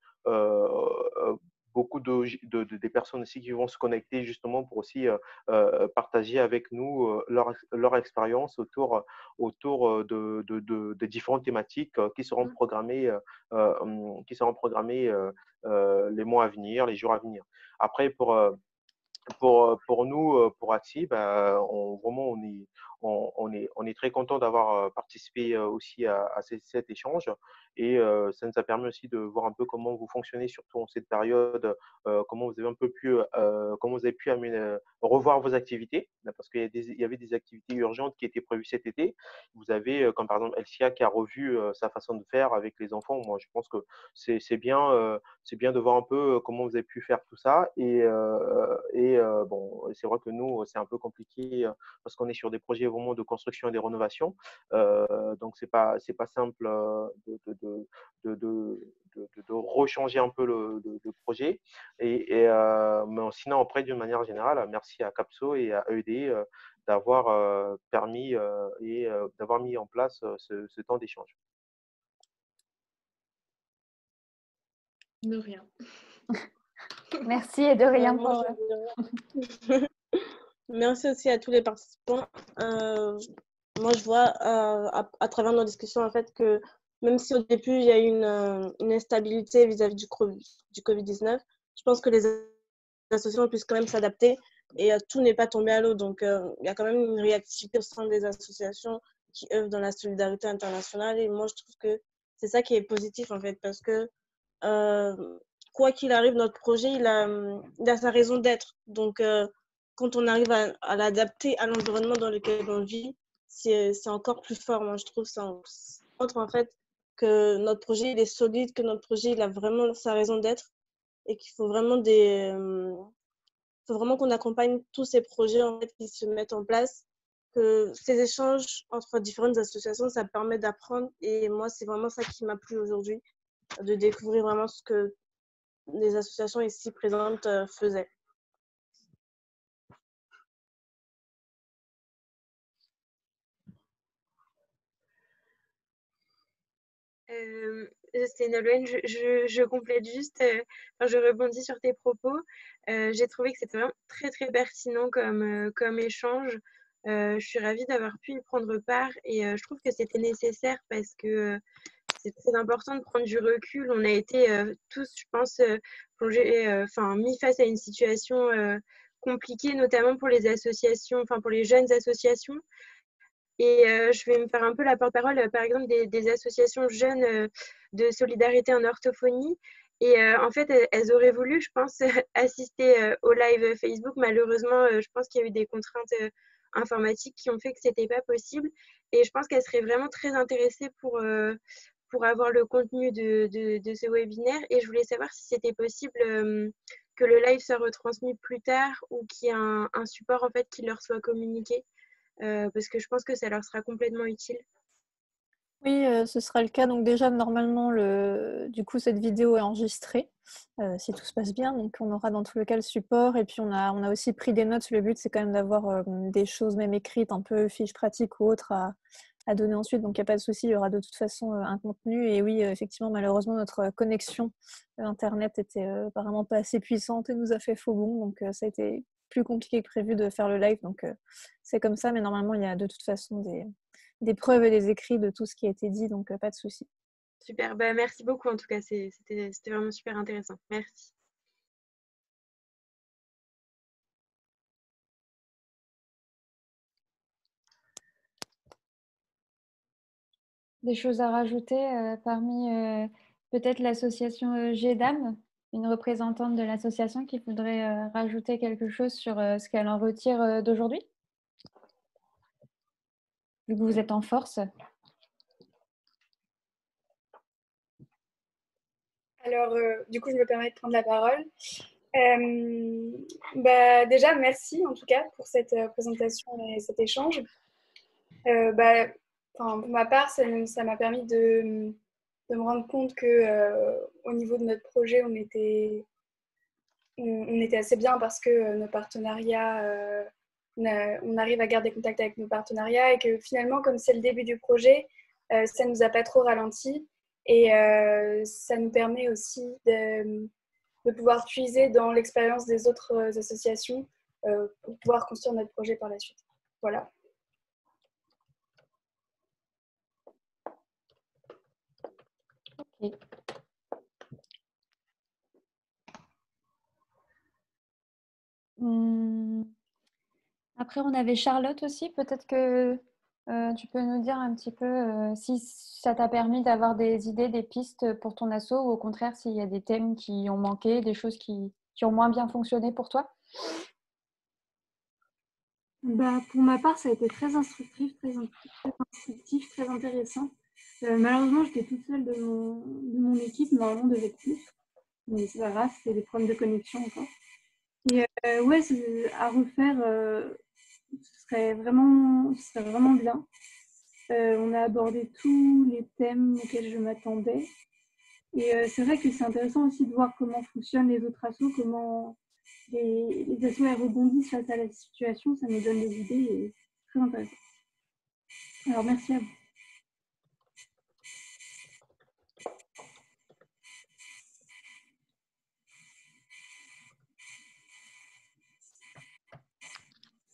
beaucoup des personnes aussi qui vont se connecter justement pour aussi partager avec nous leur expérience autour de différentes thématiques qui seront programmées les mois à venir, les jours à venir. Après, pour nous, pour Axi, vraiment, on est très content d'avoir participé aussi à cet échange, et ça nous a permis aussi de voir un peu comment vous fonctionnez, surtout en cette période, comment vous avez comment vous avez pu revoir vos activités, parce qu'il y avait des activités urgentes qui étaient prévues cet été. Vous avez, comme par exemple Elsia, qui a revu sa façon de faire avec les enfants. Moi, je pense que c'est bien de voir un peu comment vous avez pu faire tout ça. Et bon, c'est vrai que nous, c'est un peu compliqué parce qu'on est sur des projets vraiment de construction et de rénovation. Donc, c'est pas simple de rechanger un peu le projet. Mais sinon, après, d'une manière générale, merci à CAPSO et à EED d'avoir permis et d'avoir mis en place ce temps d'échange. De rien. Merci et de rien pour... Merci aussi à tous les participants. Moi, je vois à travers nos discussions en fait que même si au début il y a eu une instabilité vis-à-vis du Covid-19, je pense que les associations puissent quand même s'adapter et tout n'est pas tombé à l'eau. Donc, il y a quand même une réactivité au sein des associations qui œuvrent dans la solidarité internationale. Et moi, je trouve que c'est ça qui est positif en fait, parce que quoi qu'il arrive, notre projet, il a sa raison d'être. Donc, quand on arrive à l'adapter à l'environnement dans lequel on vit, c'est encore plus fort. Moi, je trouve ça montre en fait que notre projet, il est solide, que notre projet, il a vraiment sa raison d'être, et qu'il faut vraiment qu'on accompagne tous ces projets en fait, qui se mettent en place, que ces échanges entre différentes associations, ça permet d'apprendre. Et moi, c'est vraiment ça qui m'a plu aujourd'hui, de découvrir vraiment ce que les associations ici présentes faisaient. C'est Nolwenn, je complète juste, je rebondis sur tes propos. J'ai trouvé que c'était vraiment très très pertinent comme échange. Je suis ravie d'avoir pu y prendre part et je trouve que c'était nécessaire parce que c'est très important de prendre du recul. On a été tous, je pense, plongés, mis face à une situation compliquée, notamment pour les associations, pour les jeunes associations. Et je vais me faire un peu la porte-parole, par exemple, des associations jeunes de solidarité en orthophonie. Et en fait, elles auraient voulu, je pense, assister au live Facebook. Malheureusement, je pense qu'il y a eu des contraintes informatiques qui ont fait que ce n'était pas possible. Et je pense qu'elles seraient vraiment très intéressées pour avoir le contenu de ce webinaire. Et je voulais savoir si c'était possible que le live soit retransmis plus tard ou qu'il y ait un support en fait, qui leur soit communiqué. Parce que je pense que ça leur sera complètement utile. Oui, ce sera le cas. Donc déjà, normalement, du coup, cette vidéo est enregistrée, si tout se passe bien. Donc on aura dans tous les cas le support. Et puis on a aussi pris des notes. Le but, c'est quand même d'avoir des choses même écrites, un peu fiches pratiques ou autres à donner ensuite. Donc il n'y a pas de souci, il y aura de toute façon un contenu. Et oui, effectivement, malheureusement, notre connexion Internet était apparemment pas assez puissante et nous a fait faux bond. Donc ça a été plus compliqué que prévu de faire le live. Donc c'est comme ça, mais normalement, il y a de toute façon des preuves et des écrits de tout ce qui a été dit, donc pas de souci. Super, merci beaucoup en tout cas, c'était vraiment super intéressant. Merci. Des choses à rajouter parmi peut-être l'association GEDAM, une représentante de l'association qui voudrait rajouter quelque chose sur ce qu'elle en retire d'aujourd'hui, vu que vous êtes en force. Alors, du coup, je me permets de prendre la parole. Déjà, merci en tout cas pour cette présentation et cet échange. Pour ma part, ça m'a permis de me rendre compte que au niveau de notre projet, on était assez bien parce que nos partenariats, on arrive à garder contact avec nos partenariats et que finalement, comme c'est le début du projet, ça ne nous a pas trop ralenti et ça nous permet aussi de pouvoir puiser dans l'expérience des autres associations pour pouvoir construire notre projet par la suite. Voilà. Ok. Après, on avait Charlotte aussi. Peut-être que tu peux nous dire un petit peu si ça t'a permis d'avoir des idées, des pistes pour ton asso, ou au contraire, s'il y a des thèmes qui ont manqué, des choses qui ont moins bien fonctionné pour toi. Pour ma part, ça a été très instructif, très intéressant. Malheureusement, j'étais toute seule de mon équipe, normalement devait être plus. Mais c'est pas grave, c'est des problèmes de connexion encore. Et ouais, à refaire, ce serait vraiment bien. On a abordé tous les thèmes auxquels je m'attendais. Et c'est vrai que c'est intéressant aussi de voir comment fonctionnent les autres assos, comment les assos rebondissent face à la situation. Ça nous donne des idées et c'est très intéressant. Alors, merci à vous.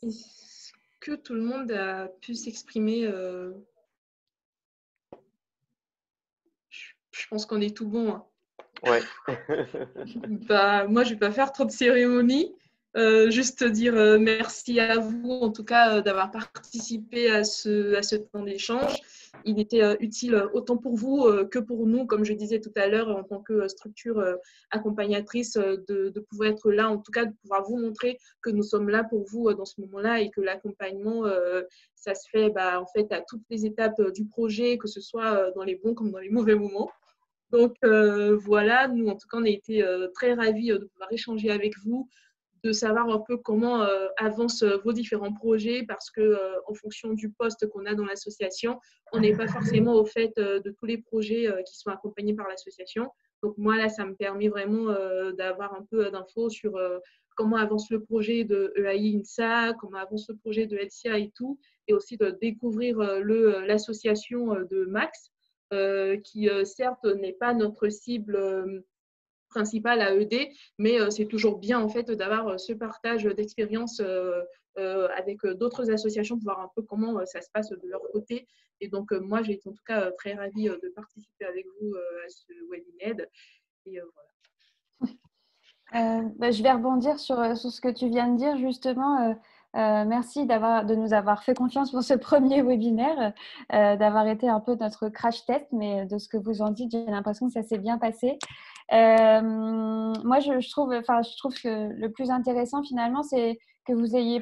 Est-ce que tout le monde a pu s'exprimer Je pense qu'on est tout bon. Hein. Ouais. Moi, je ne vais pas faire trop de cérémonie. Juste dire merci à vous, en tout cas, d'avoir participé à ce temps d'échange. Il était utile autant pour vous que pour nous, comme je disais tout à l'heure, en tant que structure accompagnatrice, de pouvoir être là, en tout cas, de pouvoir vous montrer que nous sommes là pour vous dans ce moment-là et que l'accompagnement, ça se fait en fait, à toutes les étapes du projet, que ce soit dans les bons comme dans les mauvais moments. Donc, voilà, nous, en tout cas, on a été très ravis de pouvoir échanger avec vous, de savoir un peu comment avancent vos différents projets, parce que en fonction du poste qu'on a dans l'association, on n'est pas forcément au fait de tous les projets qui sont accompagnés par l'association. Donc, moi, là, ça me permet vraiment d'avoir un peu d'infos sur comment avance le projet de EAI-INSA, comment avance le projet de LCA et tout, et aussi de découvrir l'association de Max. qui certes n'est pas notre cible principale à ED, mais c'est toujours bien en fait d'avoir ce partage d'expérience avec d'autres associations pour voir un peu comment ça se passe de leur côté. Et donc moi j'ai été en tout cas très ravie de participer avec vous à ce webinaire. Et voilà. Je vais rebondir sur ce que tu viens de dire justement. Merci de nous avoir fait confiance pour ce premier webinaire, d'avoir été un peu notre crash test, mais de ce que vous en dites, j'ai l'impression que ça s'est bien passé. Moi, je trouve que le plus intéressant finalement, c'est que vous ayez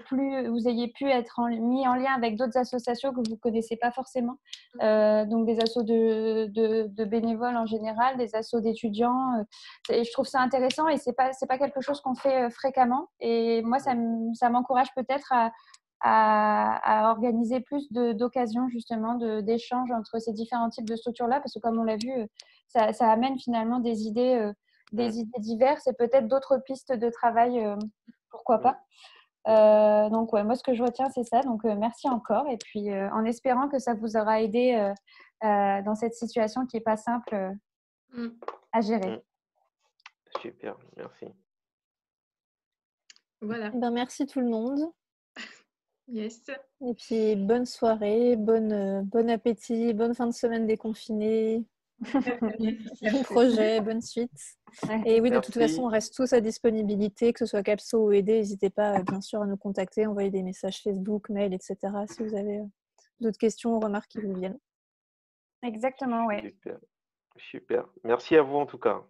pu être mis en lien avec d'autres associations que vous ne connaissez pas forcément, donc des assos de bénévoles en général, des assos d'étudiants. Et je trouve ça intéressant et c'est pas quelque chose qu'on fait fréquemment. Et moi, ça m'encourage peut-être à organiser plus d'occasions justement d'échanges entre ces différents types de structures-là, parce que comme on l'a vu, ça amène finalement des idées diverses et peut-être d'autres pistes de travail, pourquoi pas. Donc ouais, moi ce que je retiens c'est ça, donc merci encore et puis en espérant que ça vous aura aidé dans cette situation qui n'est pas simple à gérer. Super, merci. Voilà. Ben, merci tout le monde. Yes. Et puis bonne soirée, bon appétit, bonne fin de semaine déconfinée. Bon projet, bonne suite. Et oui, de toute façon, on reste tous à disponibilité, que ce soit Capso ou ED. N'hésitez pas, bien sûr, à nous contacter, envoyer des messages Facebook, mail, etc. si vous avez d'autres questions ou remarques qui vous viennent. Exactement, oui. Super. Super. Merci à vous en tout cas.